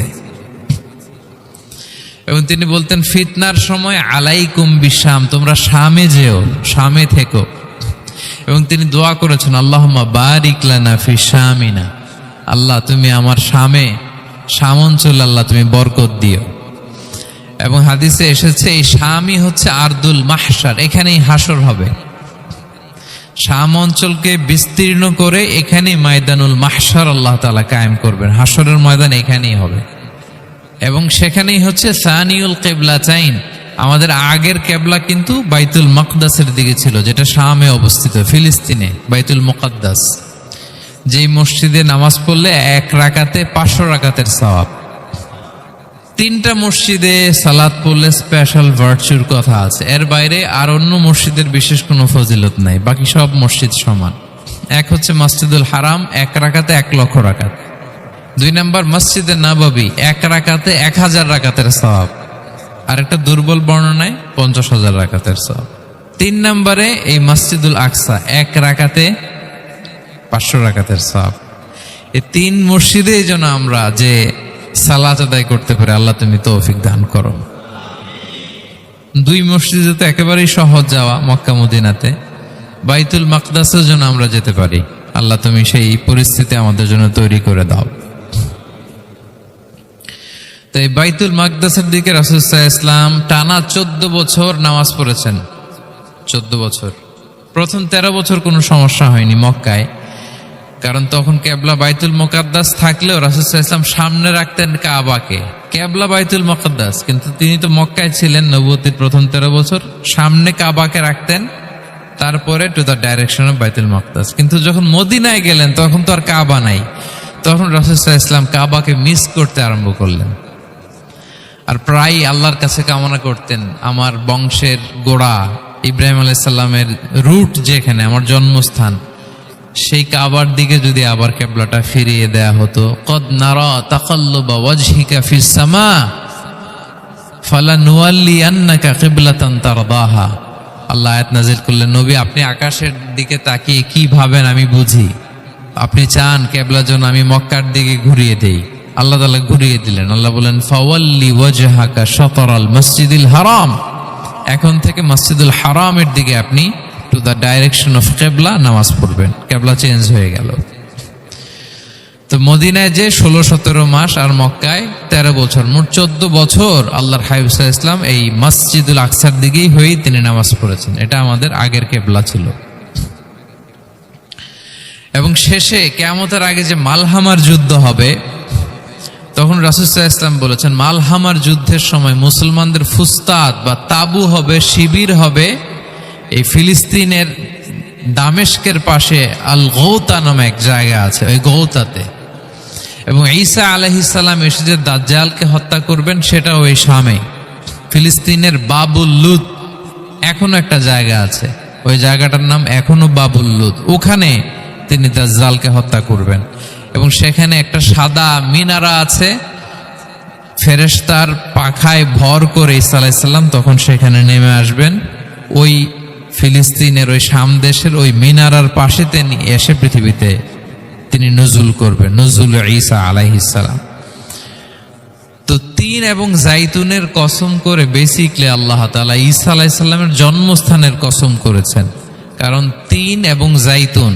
এবং তিনি বলতেন ফিতনার সময় আলাইকুম বিশাম, তোমরা শামে যেও, শামে থেকো। এবং তিনি দোয়া করেছেন আল্লাহুম্মা বারিক লানা ফি শামিনা, আল্লাহ তুমি আমার শামে, শাম অঞ্চল আল্লাহ তুমি বরকত দিও। এবং হাদিসে এসেছে এই শামই হচ্ছে আরদুল মাহশার, এখানেই হাসর হবে। শাম অঞ্চলকে বিস্তীর্ণ করে এখানেই ময়দানুল মাহশার আল্লাহ তাআলা কায়েম করবেন, হাসরের ময়দান এখানেই হবে। এবং সেখানেই হচ্ছে সানিউল কিবলাতাইন, আমাদের আগের কেবলা কিন্তু বাইতুল মাকদাসের দিকে ছিল, যেটা শামে অবস্থিত, ফিলিস্তিনে বাইতুল মুকাদ্দাস। যেই মসজিদে নামাজ পড়লে 1 রাকাতে 500 রাকাতের সওয়াব। 3টা মসজিদে সালাত পড়লে স্পেশাল ভার্চুর কথা আছে, এর বাইরে আর অন্য মসজিদের বিশেষ কোনো ফজিলত নাই, বাকি সব মসজিদ সমান। এক হচ্ছে মসজিদুল হারাম, 1 রাকাতে 1 লক্ষ রাকাত। 2 নম্বর মসজিদে নববী, 1 রাকাতে 1000 রাকাতের সওয়াব। আর একটা দুর্বল বর্ণনায় 50,000 রাকাতের সওয়াব। 3 নম্বরে এই মসজিদুল আকসা, 1 রাকাতে 500 রাকাতের সওয়াব। এই 3 মসজিদে যেন আমরা যে সালাত আদায় করতে পারি, আল্লাহ তুমি তৌফিক দান করো। 2 মসজিদে তো একেবারেই সহজ যাওয়া, মক্কা মদিনাতে। বাইতুল মাকদাসের জন্য আমরা যেতে পারি, আল্লাহ তুমি সেই পরিস্থিতি আমাদের জন্য তৈরি করে দাও। তো এই বাইতুল মাকদাসের দিকে রাসূল সাল্লাল্লাহু আলাইহি ওয়াসাল্লাম টানা 14 বছর নামাজ পড়েছেন। 14 বছর। প্রথম 13 বছর কোনো সমস্যা হয়নি মক্কায়, কারণ তখন কেবলা বাইতুল মুকাদ্দাস থাকলেও রাসূল সাল্লাল্লাহু আলাইহি ওয়াসাল্লাম সামনে রাখতেন কাবাকে। কেবলা বাইতুল মুকাদ্দাস, কিন্তু তিনি তো মক্কায় ছিলেন নবুয়তের প্রথম 13 বছর, সামনে কাবাকে রাখতেন, তারপরে টু দ্য ডাইরেকশন অফ বাইতুল মাকদাস। কিন্তু যখন মদিনায় গেলেন তখন তো আর কাবা নাই, তখন রাসূল সাল্লাল্লাহু আলাইহি ওয়াসাল্লাম কাবাকে মিস করতে আরম্ভ করলেন। আর প্রায় আল্লাহর কাছে কামনা করতেন আমার বংশের গোড়া ইব্রাহিম আলাইহিস সালামের রুট, যেখানে আমার জন্মস্থান, সেই কাবার দিকে যদি আবার কিবলাটা ফিরিয়ে দেয়া হতো। কদ নারা তাকাল্লুবা ওয়াজহিকা ফিস সামা ফালানুওয়াল্লিয়ান্নাকা কিবলাতান তারদাহা। আল্লাহ আয়াত নাযিল করলেন, নবী আপনি আকাশের দিকে তাকিয়ে কি ভাবেন আমি বুঝি, আপনি চান কিবলা যেন আমি মক্কার দিকে ঘুরিয়ে দেই। আল্লাহ তাআলা ঘুরিয়ে দিলেন। আল্লাহ বলেন ফাওয়াল্লি ওয়াজহাকা শাতরাল মসজিদিল হারাম, এখন থেকে মসজিদুল হারামের দিকে আপনি টু দ্য ডাইরেকশন অফ কিবলা নামাজ পড়বেন। কিবলা চেঞ্জ হয়ে গেল। তো মদিনায় যে 16-17 মাস, আর মক্কায় 13 বছর, মোট 14 বছর আল্লাহর হাবিব সাল্লাল্লাহু আলাইহি ওয়াসাল্লাম এই মসজিদুল আকসার দিকেই হয়েই তিনি নামাজ পড়েছেন। এটা আমাদের আগের কিবলা ছিল। এবং শেষে কিয়ামতের আগে যে মালহামার যুদ্ধ হবে, তখন রাসূল সাল্লাল্লাহু আলাইহি ওয়াসাল্লাম বলেছেন মালহামার যুদ্ধের সময় মুসলমানদের ফুস্তাদ বা তাবু হবে, শিবির হবে এই ফিলিস্তিনের দামেস্কের পাশে আল গৌতা নামে এক জায়গা আছে, ওই গৌতাতে। এবং ঈসা আলাইহিস সালাম এসে যে দাজ্জালকে হত্যা করবেন, সেটা ওই শামে। ফিলিস্তিনের বাবুল লুদ এখনো একটা জায়গা আছে, ওই জায়গাটার নাম এখনো বাবুল লুদ, ওখানে তিনি দাজ্জালকে হত্যা করবেন। এবং সেখানে একটা সাদা মিনারা আছে, ফেরেশতার পাখায় ভর করে ঈসা আলাইহিস সালাম তখন সেখানে নেমে আসবেন। ওই ফিলিস্তিনের ওই শাম দেশের ওই মিনারার পাশে তিনি এসে পৃথিবীতে তিনি নজুল করবেন, নজুল ঈসা আলাইহিস সালাম। তো তিন এবং জাইতুনের কসম করে বেসিকলি আল্লাহ তাআলা ঈসা আলাইহিস সালামের জন্মস্থানের কসম করেছেন। কারণ তিন এবং জাইতুন,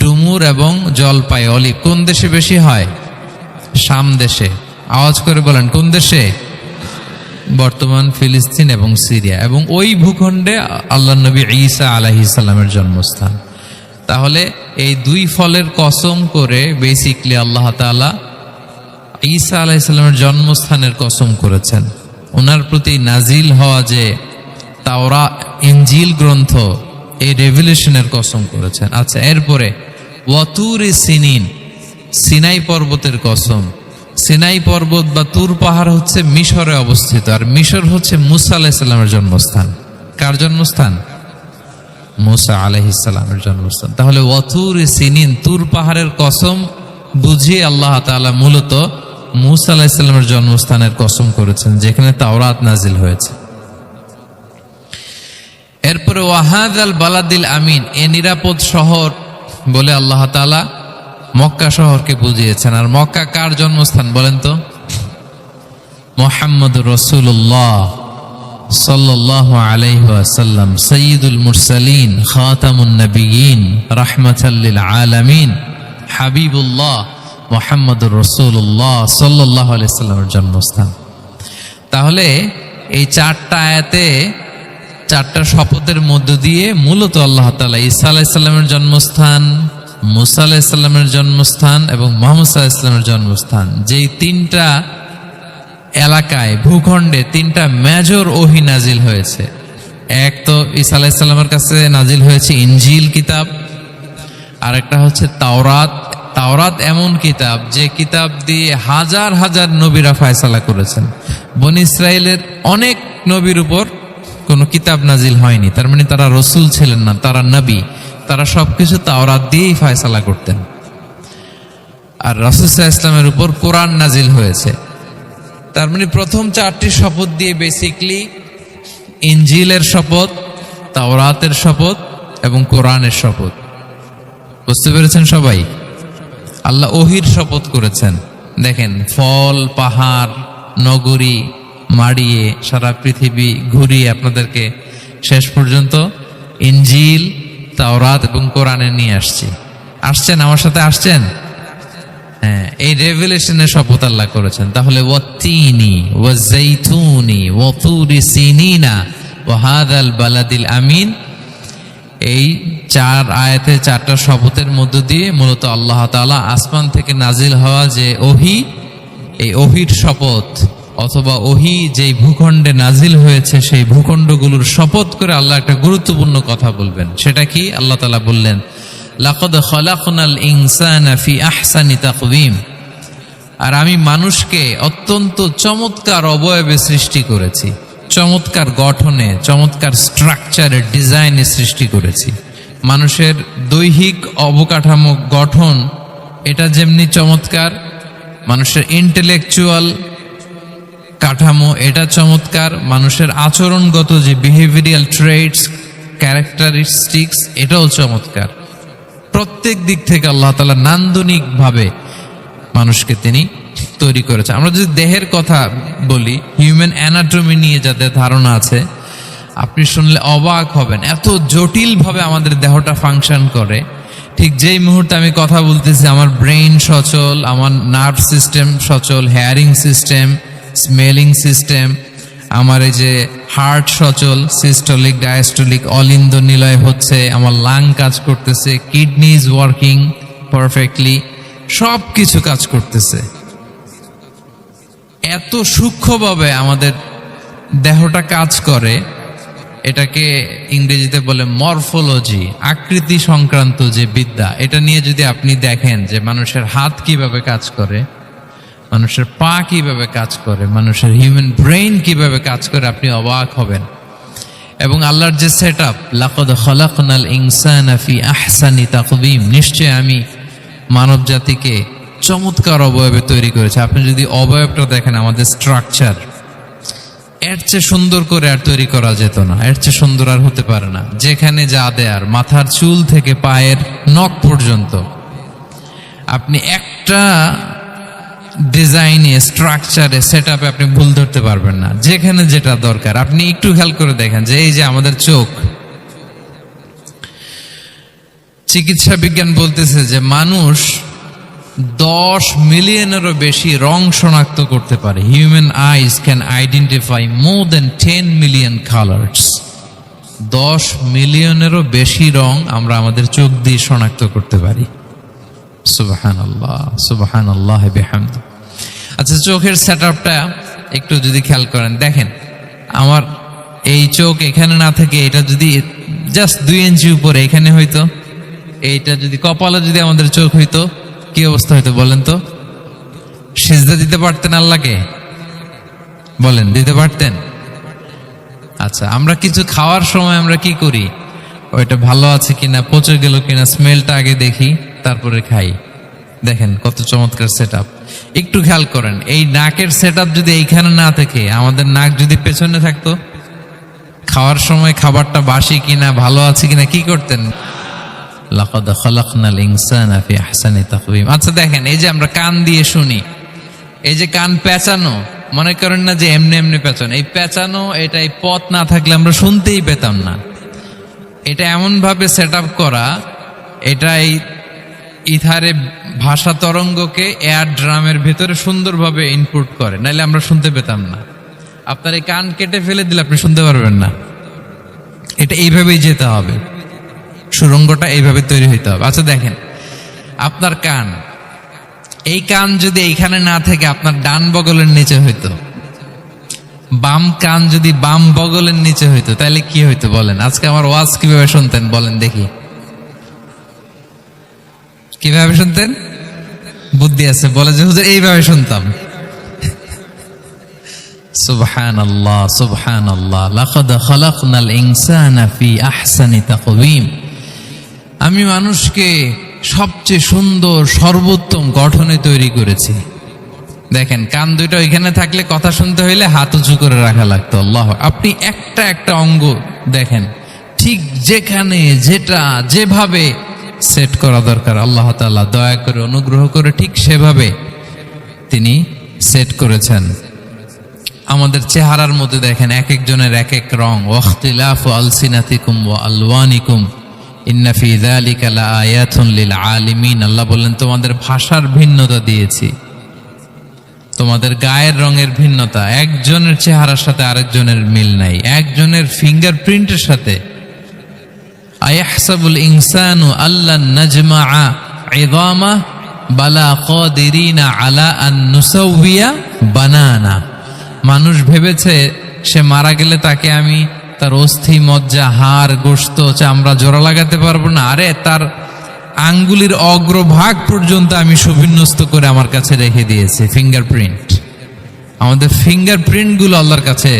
ডুমুর এবং জলপাই, অলিভ কোন দেশে বেশি হয়? শাম দেশে। আওয়াজ করে বলেন কোন দেশে? বর্তমান ফিলিস্তিন এবং সিরিয়া, এবং ওই ভূখণ্ডে আল্লাহ নবী ঈসা আলাইহিস সালামের জন্মস্থান। তাহলে এই দুই ফলের কসম করে বেসিকলি আল্লাহ তাআলা ঈসা আলাইহিস সালামের জন্মস্থানের কসম করেছেন। ওনার প্রতি নাজিল হওয়া যে তাওরাত ইনজিল গ্রন্থ, এই রেভেলেশনের কসম করেছেন। আচ্ছা, এরপরে ওয়াতুরি সিনিন, সিনাই পর্বতের কসম। সিনাই পর্বত বা তুর পাহাড় হচ্ছে মিশরে অবস্থিত, আর মিশর হচ্ছে মুসা আলাইহিস সালামের জন্মস্থান। কার জন্মস্থান? মুসা আলাইহিস সালামের জন্মস্থান। তাহলে ওয়াতুরি সিনিন, তুর পাহাড়ের কসম বুঝিয়ে আল্লাহ তাআলা মূলত মুসা আলাইহিস সালামের জন্মস্থানের কসম করেছেন, যেখানে তাওরাত নাজিল হয়েছে। এরপরে ওয়াহাদাল বালাদিল আমিন, এ নিরাপদ শহর বলে আল্লাহ তাআলা মক্কা শহরকে বুঝিয়েছেন। আর মক্কা কার জন্মস্থান বলেন তো? মুহাম্মদুর রাসূলুল্লাহ সাল্লাল্লাহু আলাইহি ওয়াসাল্লাম, সাইয়্যিদুল মুরসালিন, খাতামুন নবিয়্যিন, রাহমাতাল লিল আলামিন, হাবিবুল্লাহ মুহাম্মদুর রাসূলুল্লাহ সাল্লাল্লাহু আলাইহি ওয়াসাল্লামের জন্মস্থান। তাহলে এই চারটা আয়াতে, চারটা শপথের মধ্য দিয়ে মূলত আল্লাহ তাআলা ঈসা আলাইহিস সালামের জন্মস্থান, মুসা আলাইহিস সালামের জন্মস্থান এবং মুহাম্মদ সাল্লাল্লাহু আলাইহি ওয়াসাল্লামের জন্মস্থান, যেই তিনটা এলাকায়, ভূখণ্ডে তিনটা মেজর ওহী নাজিল হয়েছে। এক তো ঈসা আলাইহিস সালামের কাছে নাজিল হয়েছে ইনজিল কিতাব, আর একটা হচ্ছে তাওরাত। তাওরাত এমন কিতাব যে কিতাব দিয়ে হাজার হাজার নবীরা ফয়সালা করেছেন। বনি ইসরায়েলের অনেক নবীর উপর কোনো কিতাব নাজিল হয়নি, তার মানে তারা রসুল ছিলেন না, তারা নবী। তারা সবকিছু তাওরাত দিয়েই ফয়সালা করতেন। আর রাসূল সাল্লাল্লাহু আলাইহি ওয়াসাল্লামের উপর কোরআন নাজিল হয়েছে। তার মানে প্রথম চারটি শপথ দিয়ে বেসিকলি ইনজিলের শপথ, তাওরাতের শপথ এবং কোরআনের শপথ। বুঝতে পেরেছেন সবাই? আল্লাহ ওহির শপথ করেছেন। দেখেন, ফল, পাহাড়, নগরী মাড়িয়ে সারা পৃথিবী ঘুরিয়ে আপনাদেরকে শেষ পর্যন্ত ইনজিল, তাওরাত এবং কোরআনে নিয়ে আসছেন আমার সাথে আসছেন। হ্যাঁ, এই রেভেলেশনের শপথ আল্লাহ করেছেন। তাহলে ওয়াত্তিনি ওয়াজাইতুনি ওয়াতুরি সিনিনা ওয়া হাদাল বালাদিল আমিন, এই চার আয়াতে চারটা শপথের মধ্য দিয়ে মূলত আল্লাহ তাআলা আসমান থেকে নাজিল হওয়া যে ওহী, এই ওহীর শপথ অথবা ওহী যেই ভূখণ্ডে নাজিল হয়েছে সেই ভূখণ্ডগুলোর শপথ করে আল্লাহ একটা গুরুত্বপূর্ণ কথা বলবেন। সেটা কি? আল্লাহ তাআলা বললেন, লাকাদ খালাকনাল ইনসানা ফি আহসানি তাকওয়িম, আর আমি মানুষকে অত্যন্ত চমৎকার অবয়বে সৃষ্টি করেছি, চমৎকার গঠনে, চমৎকার স্ট্রাকচারে, ডিজাইনে সৃষ্টি করেছি। মানুষের দৈহিক অবকাঠামো গঠন এটা যেমনি চমৎকার, মানুষের ইন্টেলেকচুয়াল কাঠামো এটা চমৎকার, মানুষের আচরণগত যে বিহেভিয়ারাল ট্রেটস, ক্যারেক্টারিস্টিক্স এটাও চমৎকার। প্রত্যেক দিক থেকে আল্লাহ তাআলা নান্দনিকভাবে মানুষকে তিনি তৈরি করেছে। আমরা যদি দেহের কথা বলি, হিউম্যান অ্যানাটমি নিয়ে যাদের ধারণা আছে, আপনি শুনলে অবাক হবেন, এত জটিলভাবে আমাদের দেহটা ফাংশন করে। ঠিক যেই মুহূর্তে আমি কথা বলতেছি, আমার ব্রেইন সচল, আমার নার্ভ সিস্টেম সচল, হেয়ারিং সিস্টেম, স্মেলিং সিস্টেম, আমার এই যে হার্ট সচল, সিস্টোলিক, ডায়াস্টোলিক, অলিন্দ নিলয় হচ্ছে, আমার লাং কাজ করতেছে, কিডনি ইজ ওয়ার্কিং পারফেক্টলি, সব কিছু কাজ করতেছে। এত সূক্ষ্মভাবে আমাদের দেহটা কাজ করে, এটাকে ইংরেজিতে বলে মরফোলজি, আকৃতি সংক্রান্ত যে বিদ্যা। এটা নিয়ে যদি আপনি দেখেন যে মানুষের হাত কিভাবে কাজ করে, মানুষের পা কিভাবে কাজ করে, মানুষের হিউম্যান ব্রেইন কিভাবে কাজ করে, আপনি অবাক হবেন। এবং আল্লাহর যে সেট আপ, লাকাদ খালাকনাল ইনসানা ফি আহসানি তাকওয়িম, নিশ্চয় আমি মানব জাতিকে চমৎকার অবয়বে তৈরি করেছে। আপনি যদি অবয়বটা দেখেন, আমাদের স্ট্রাকচার, এর চেয়ে সুন্দর করে আর তৈরি করা যেত না, এর চেয়ে সুন্দর আর হতে পারে না। যেখানে যা দেয়ার, মাথার চুল থেকে পায়ের নখ পর্যন্ত, আপনি একটা ডিজাইনে, স্ট্রাকচারে, সেট আপে আপনি ভুল ধরতে পারবেন না। যেখানে যেটা দরকার, আপনি একটু খেয়াল করে দেখেন যে এই যে আমাদের চোখ, চিকিৎসা বিজ্ঞান বলতেছে যে মানুষ 10 মিলিয়নেরও বেশি রং শনাক্ত করতে পারে। Human eyes can identify more than 10 million colours. 10 মিলিয়নেরও বেশি রং আমরা আমাদের চোখ দিয়ে শনাক্ত করতে পারি। সুবহানাল্লাহ, সুবহানাল্লাহ বিহামদি। আচ্ছা, চোখের সেটআপটা একটু যদি খেয়াল করেন, দেখেন আমার এই চোখ এখানে না থেকে এটা যদি জাস্ট 2 ইঞ্চি উপরে এখানে হইতো, এইটা যদি কপালে যদি আমাদের চোখ হইতো, কি অবস্থা হইতো বলেন তো? সিজদা দিতে পারতেন আল্লাহকে? বলেন, দিতে পারতেন? আচ্ছা, আমরা কিছু খাওয়ার সময় আমরা কি করি? ওইটা ভালো আছে কিনা, পচে গেল কিনা, স্মেলটা আগে দেখি, তারপরে খাই। দেখেন কত চমৎকার সেটআপ। একটু খেয়াল করেন, এই নাকের সেটআপ যদি এইখানে না থেকে আমাদের নাক যদি পেছনে থাকতো, খাওয়ার সময় খাবারটা বাসি কিনা, ভালো আছে কিনা কি করতেন? লাকাদ খালাকনাল ইনসানা ফি আহসানি তাকওয়িম। আচ্ছা দেখেন, এই যে আমরা কান দিয়ে শুনি, এই যে কান পেঁচানো, মনে করেন না যে এমনি এমনি পেঁচানো, এই পেঁচানো, এটা এই পথ না থাকলে আমরা শুনতেই পেতাম না। এটা এমন ভাবে সেট আপ করা, এটা এই ইথারে ভাষা তরঙ্গকে এয়ার ড্রামের ভেতরে সুন্দরভাবে ইনপুট করে, নাইলে আমরা শুনতে পেতাম না। আপনার এই কান কেটে ফেলে দিলে আপনি শুনতে পারবেন না। এটা এইভাবেই যেতে হবে, সুরঙ্গটা এইভাবে তৈরি হইতে হবে। আচ্ছা দেখেন, আপনার কান, এই কান যদি এইখানে না থেকে আপনার ডান বগলের নিচে হইতো, বাম কান যদি বাম বগলের নিচে হইতো, তাহলে কি হইতো বলেন? আজকে আমার ওয়াজ কিভাবে শুনতেন বলেন দেখি? কিভাবে শুনতেন? বুদ্ধি আছে বলে যে হুজুর এইভাবে শুনতাম। সুবহানাল্লাহ, সুবহানাল্লাহ। লাকাদ খালাকনাল ইনসানা ফি আহসানি তাকওয়িম। আমি মানুষকে সবচেয়ে সুন্দর, সর্বোত্তম গঠনে তৈরি করেছি। দেখেন, কান দুইটা ওইখানে থাকলে কথা শুনতে হইলে হাত উঁচু করে রাখা লাগতো। আল্লাহ, আপনি একটা একটা অঙ্গ দেখেন, ঠিক যেখানে যেটা যেভাবে সেট করা দরকার, আল্লাহ তাআলা দয়া করে, অনুগ্রহ করে ঠিক সেভাবে তিনি সেট করেছেন। আমাদের চেহারার মধ্যে দেখেন, এক একজনের এক এক রং। ওয়াখতিলাফু আলসিনাতিকুম ওয়া আলওয়ানিকুম ইন্না ফি যালিকা লাআয়াতুন লিল আলিমিন। আল্লাহ বললেন, তোমাদের ভাষার ভিন্নতা দিয়েছি, তোমাদের গায়ের রঙের ভিন্নতা, একজনের চেহারার সাথে আরেকজনের মিল নাই, একজনের ফিঙ্গারপ্রিন্টের সাথে। আয়াহসাবুল ইনসানু আল্লান নাজমাআ ইযামা বালা কাদিরিনা আলা আন নুসাউবিয়া বানানা। মানুষ ভেবেছে সে মারা গেলে তাকে আমি তার অস্থি, মজ্জা, হাড়, গোশত, চামড়া জোড়া লাগাতে পারবো না। আরে তার আঙ্গুলির অগ্রভাগ পর্যন্ত আমি সুবিন্যস্ত করে আমার কাছে রেখে দিয়েছি। ফিঙ্গারপ্রিন্ট, আমাদের ফিঙ্গারপ্রিন্ট গুলো আল্লাহর কাছে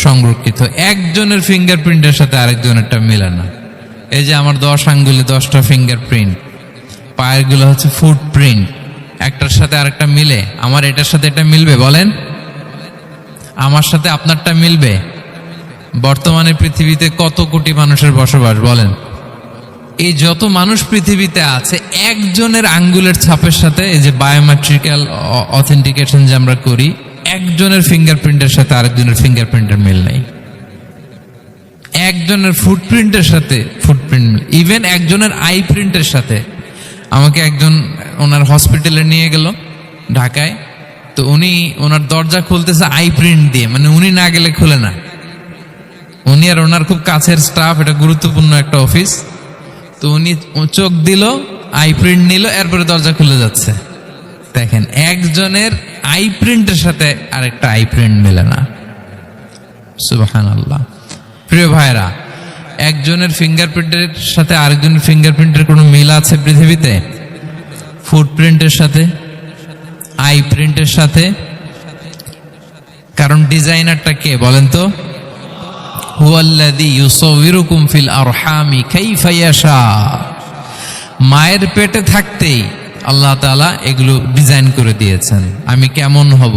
সংরক্ষিত। একজনের ফিঙ্গারপ্রিন্টের সাথে আরেকজনেরটা মিলে না। এই যে আমার 10 আঙ্গুলে 10টা ফিঙ্গারপ্রিন্ট, পায়ের গুলো হচ্ছে ফুটপ্রিন্ট, একটার সাথে আরেকটা মিলে। আমার এটার সাথে এটা মিলবে বলেন? আমার সাথে আপনারটা মিলবে? বর্তমানে পৃথিবীতে কত কোটি মানুষের বসবাস বলেন? এই যত মানুষ পৃথিবীতে আছে, একজনের আঙ্গুলের ছাপের সাথে, এই যে বায়োমেট্রিক্যাল অথেন্টিকেশন যে আমরা করি, একজনের ফিঙ্গারপ্রিন্টের সাথে আরেকজনের ফিঙ্গারপ্রিন্টের মিল নেই। একজনের ফুটপ্রিন্টের সাথে ফুটপ্রিন্ট, ইভেন একজনের আই প্রিন্টের সাথে। আমাকে একজন ওনার হসপিটালে নিয়ে গেল ঢাকায়, তো উনি ওনার দরজা খুলতেছে আই প্রিন্ট দিয়ে, মানে উনি না গেলে খুলে না। উনি আর ওনার খুব কাছের স্টাফ, এটা গুরুত্বপূর্ণ একটা অফিস। তো উনি চোখ দিল, আই প্রিন্ট নিল, এরপরে দরজা খুলে যাচ্ছে। দেখেন, একজনের আই প্রিন্টের সাথে আরেকটা আই প্রিন্ট মেলে না। সুবহানাল্লাহ। প্রিয় ভাইরা, একজনের ফিঙ্গারপ্রিন্টের সাথে আরেকজনের ফিঙ্গারপ্রিন্টের কোনো মিল আছে পৃথিবীতে? ফুটপ্রিন্টের সাথে, আই প্রিন্টের সাথে। কারণ ডিজাইনারটা কে বলেন তো? হুয়াল্লাযী ইউসাউবিরুকুম ফিল আরহামি কাইফা ইয়াশা। মায়ের পেটে থাকতেই আল্লাহ তাআলা এগুলো ডিজাইন করে দিয়েছেন। আমি কেমন হব,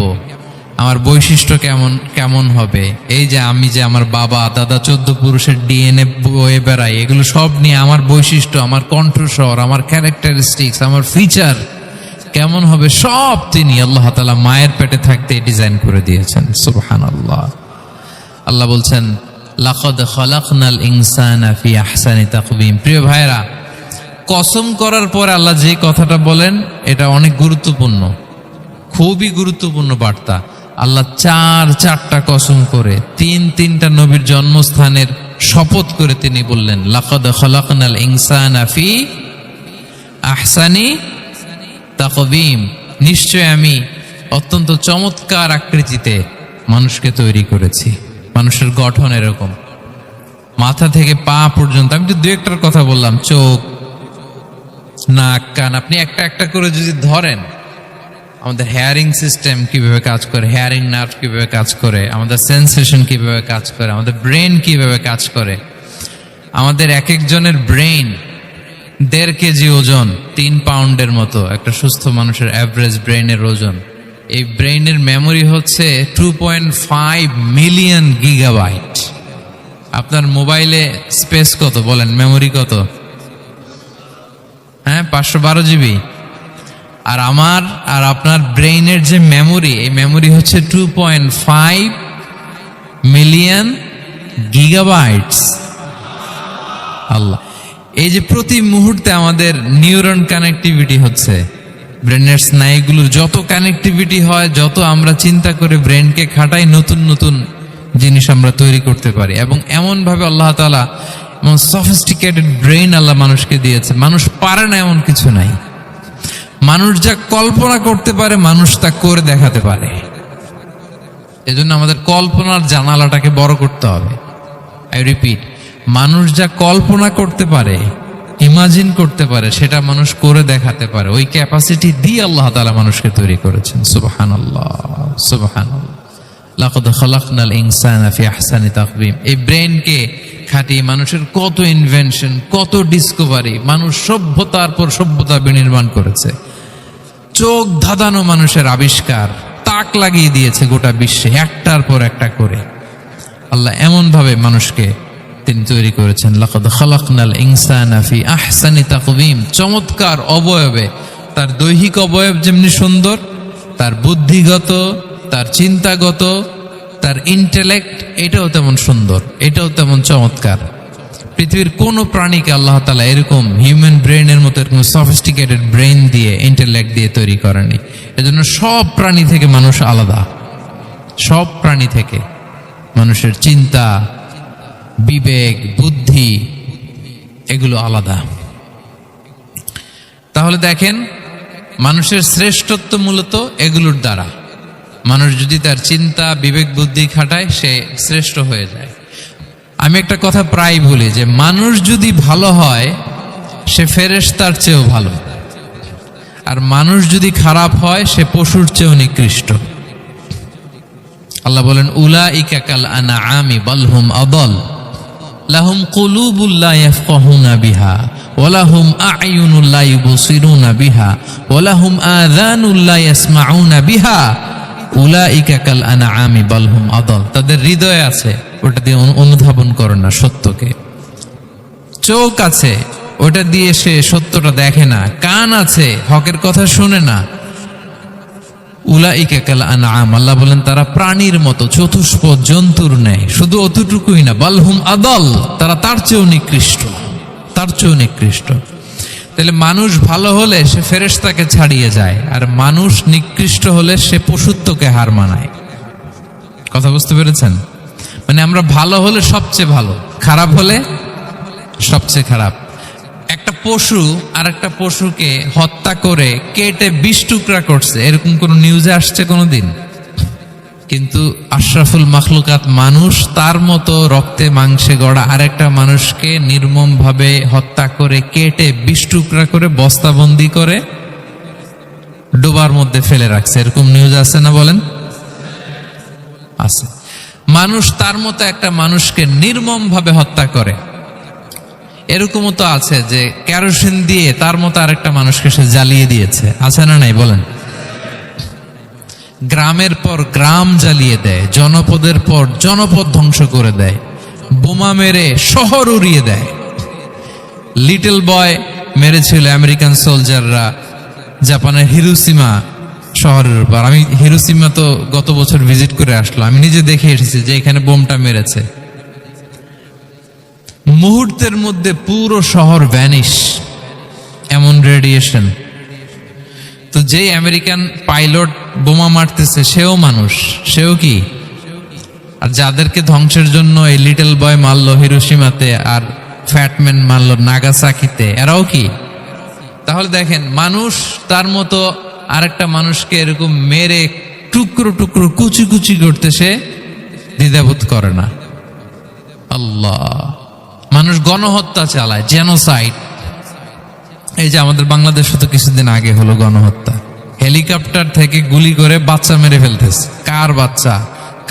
আমার বৈশিষ্ট্য কেমন কেমন হবে, এই যে আমি যে আমার বাবা দাদা 14 পুরুষের ডিএনএ বয়ে বেড়াই, এগুলো সব নিয়ে আমার বৈশিষ্ট্য, আমার কণ্ঠস্বর, আমার ক্যারেক্টারিস্টিক্স, আমার ফিচার কেমন হবে, সব তিনি আল্লাহ তাআলা মায়ের পেটে থাকতে ডিজাইন করে দিয়েছেন। সুবহানাল্লাহ। আল্লাহ বলছেন লাকাদ খালাকনাল ইনসানা ফি আহসানি তাকওয়িম। প্রিয় ভাইরা, কসম করার পর আল্লাহ যে কথাটা বলেন এটা অনেক গুরুত্বপূর্ণ, খুবই গুরুত্বপূর্ণ বার্তা। আল্লাহ চারটা কসম করে তিনটা নবীর জন্মস্থানের শপথ করে তিনি বললেন লাকাদ খালাকনাল ইনসানা ফি আহসানি তাকওয়িম। নিশ্চয় আমি অত্যন্ত চমৎকার আকৃতিতে মানুষকে তৈরি করেছি। মানুষের গঠন এরকম, মাথা থেকে পা পর্যন্ত। আমি তো দু একটার কথা বললাম, চোখ, নাক, কান। আপনি একটা একটা করে যদি ধরেন, আমাদের হেয়ারিং সিস্টেম কিভাবে কাজ করে, হেয়ারিং নার্ভ কিভাবে কাজ করে, আমাদের সেন্সেশন কিভাবে কাজ করে, আমাদের ব্রেন কিভাবে কাজ করে। আমাদের এক একজনের ব্রেন 1.5 কেজি ওজন, 3 পাউন্ডের মতো একটা সুস্থ মানুষের অ্যাভারেজ ব্রেনের ওজন। এই ব্রেনের মেমোরি হচ্ছে 2.5 মিলিয়ন গিগাবাইট। আপনার মোবাইলে স্পেস কত বলেন, মেমোরি কত? হ্যাঁ, 512 জিবি। আর আমার আর আপনার ব্রেইনের যে মেমোরি, এই মেমোরি হচ্ছে 2.5 মিলিয়ন গিগাবাইটস। আল্লাহ, এই যে প্রতি মুহূর্তে আমাদের নিউরন কানেক্টিভিটি হচ্ছে, ব্রেনের স্নায়ুগুলোর যত কানেক্টিভিটি হয়, যত আমরা চিন্তা করে ব্রেনকে খাটাই, নতুন নতুন জিনিস আমরা তৈরি করতে পারি। এবং এমনভাবে আল্লাহ তাআলা এমন সফিস্টিকেটেড ব্রেন আল্লাহ মানুষকে দিয়েছে, মানুষ পারে না এমন কিছু নাই। মানুষ যা কল্পনা করতে পারে মানুষ তা করে দেখাতে পারে। এজন্য আমাদের কল্পনার জানালাটাকে বড় করতে হবে। আই রিপিট, মানুষ যা কল্পনা করতে পারে, ইমাজিন করতে পারে, সেটা মানুষ করে দেখাতে পারে। ওই ক্যাপাসিটি দিয়ে আল্লাহ তাআলা মানুষকে তৈরি করেছেন। সুবহানাল্লাহ, সুবহানাল্লাহ। লাকাদ খালাকনাল ইনসানা ফি আহসানি তাকওয়িম। এই ব্রেনকে খাটিয়ে মানুষের কত ইনভেনশন, কত ডিসকভারি, মানুষ সভ্যতার পর সভ্যতা বিনির্মাণ করেছে। চোখ ধাঁধানো মানুষের আবিষ্কার, তাক লাগিয়ে দিয়েছে গোটা বিশ্বে একটার পর একটা করে। আল্লাহ এমন ভাবে মানুষকে তিনি তৈরি করেছেন। লাকাদ খালাকনাল ইনসানা ফি আহসানি তাকওয়িম। চমৎকার অবয়বে, তার দৈহিক অবয়ব যেমনি সুন্দর, তার বুদ্ধিগত, তার চিন্তাগত, তার ইন্টেলেক্ট, এটাও তেমন সুন্দর, এটাও তেমন চমৎকার। পৃথিবীর কোনো প্রাণীকে আল্লাহ তাআলা এরকম হিউম্যান ব্রেনের মতো এরকম সফিস্টিকেটেড ব্রেন দিয়ে, ইন্টেলেক্ট দিয়ে তৈরি করেনি। এজন্য সব প্রাণী থেকে মানুষ আলাদা। সব প্রাণী থেকে মানুষের চিন্তা, বিবেক, বুদ্ধি এগুলো আলাদা। তাহলে দেখেন, মানুষের শ্রেষ্ঠত্ব মূলত এগুলোর দ্বারা। মানুষ যদি তার চিন্তা, বিবেক, বুদ্ধি খাটায়, সে শ্রেষ্ঠ হয়ে যায়। আমি একটা কথা প্রায় বলি যে মানুষ যদি ভালো হয়, সে ফেরেশতার চেয়েও ভালো। আর মানুষ যদি খারাপ হয়, সে পশুর চেয়েও নিকৃষ্ট। আল্লাহ বলেন উলাইকা কাল আনআমি বাল হুম আদাল লাহুম কুলুবুল লা ইয়াফকাহুনা বিহা ওয়া লাহুম আ'য়ুনুল লা ইউবসিরুনা বিহা ওয়া লাহুম আযানুল লা ইয়াসমাউনা বিহা উলাইকা কাল আনআমি বাল হুম আদাল। তাদের হৃদয় আছে, ওটা দিয়ে অনুধাবন করে না সত্যকে। চোখ আছে, ওটা দিয়ে সে সত্যটা দেখে না। কান আছে, হকের কথা শুনে না। উলাইকা কাল আনআম, আল্লাহ বলেন তারা প্রাণীর মতো, চতুষ্পদ জন্তুর ন্যায়। শুধু অতটুকুই না, বালহুম আদাল, তারা তার চেয়েও নিকৃষ্ট, তার চেয়েও নিকৃষ্ট। তাহলে মানুষ ভালো হলে সে ফেরেশতাকে ছাড়িয়ে যায়, আর মানুষ নিকৃষ্ট হলে সে পশুত্বকে হার মানায়। কথা বুঝতে পেরেছেন? মানে আমরা ভালো হলে সবচেয়ে ভালো, খারাপ হলে সবচেয়ে খারাপ। একটা পশু আর একটা পশুকে হত্যা করে কেটে 20 টুকরা করছে, এরকম কোন নিউজে আসছে কোনোদিন? কিন্তু আশরাফুল মাখলুকাত মানুষ, তার মতো রক্তে মাংসে গড়া আরেকটা মানুষকে নির্মম ভাবে হত্যা করে কেটে 20 টুকরা করে বস্তাবন্দি করে ডোবার মধ্যে ফেলে রাখছে। এরকম নিউজ আছে না বলেন? আছে। মানুষ তার মতো একটা মানুষকে নির্মম ভাবে হত্যা করে। এরকমও তো আছে যে কেরোসিন দিয়ে তার মতো আরেকটা মানুষকে সে জ্বালিয়ে দিয়েছে, আছে না নাই বলেন? গ্রামের পর গ্রাম জ্বালিয়ে দেয়, জনপদের পর জনপদ ধ্বংস করে দেয়, বোমা মেরে শহর উড়িয়ে দেয়। লিটল বয় মেরেছিল আমেরিকান সোলজাররা জাপানের হিরোশিমা শহরের উপর। আমি হিরোশিমা তো গত বছর ভিজিট করে আসলাম, আমি নিজে দেখে এসেছি যে এখানে বোমটা মেরেছে। মুহূর্তের মধ্যে পুরো শহর ভ্যানিশ, এমন রেডিয়েশন। তো যেই আমেরিকান পাইলট বোমা মারতেছে সেও মানুষ, সেও কি? আর যাদেরকে ধ্বংসের জন্য এই লিটল বয় মারলো হিরোশিমাতে আর ফ্যাটম্যান মারলো নাগাসাকিতে, এরাও কি? তাহলে দেখেন, মানুষ তার মতো আরেকটা মানুষকে এরকম মেরে টুকরো টুকরো কুচি কুচি করতে সে দ্বিধাবোধ করে না। আল্লাহ, মানুষ গণহত্যা চালায়, জেনোসাইড। এই যে আমাদের বাংলাদেশে তো কিছুদিন আগে হলো গণহত্যা, হেলিকপ্টার থেকে গুলি করে বাচ্চা মেরে ফেলতেছে। কার বাচ্চা,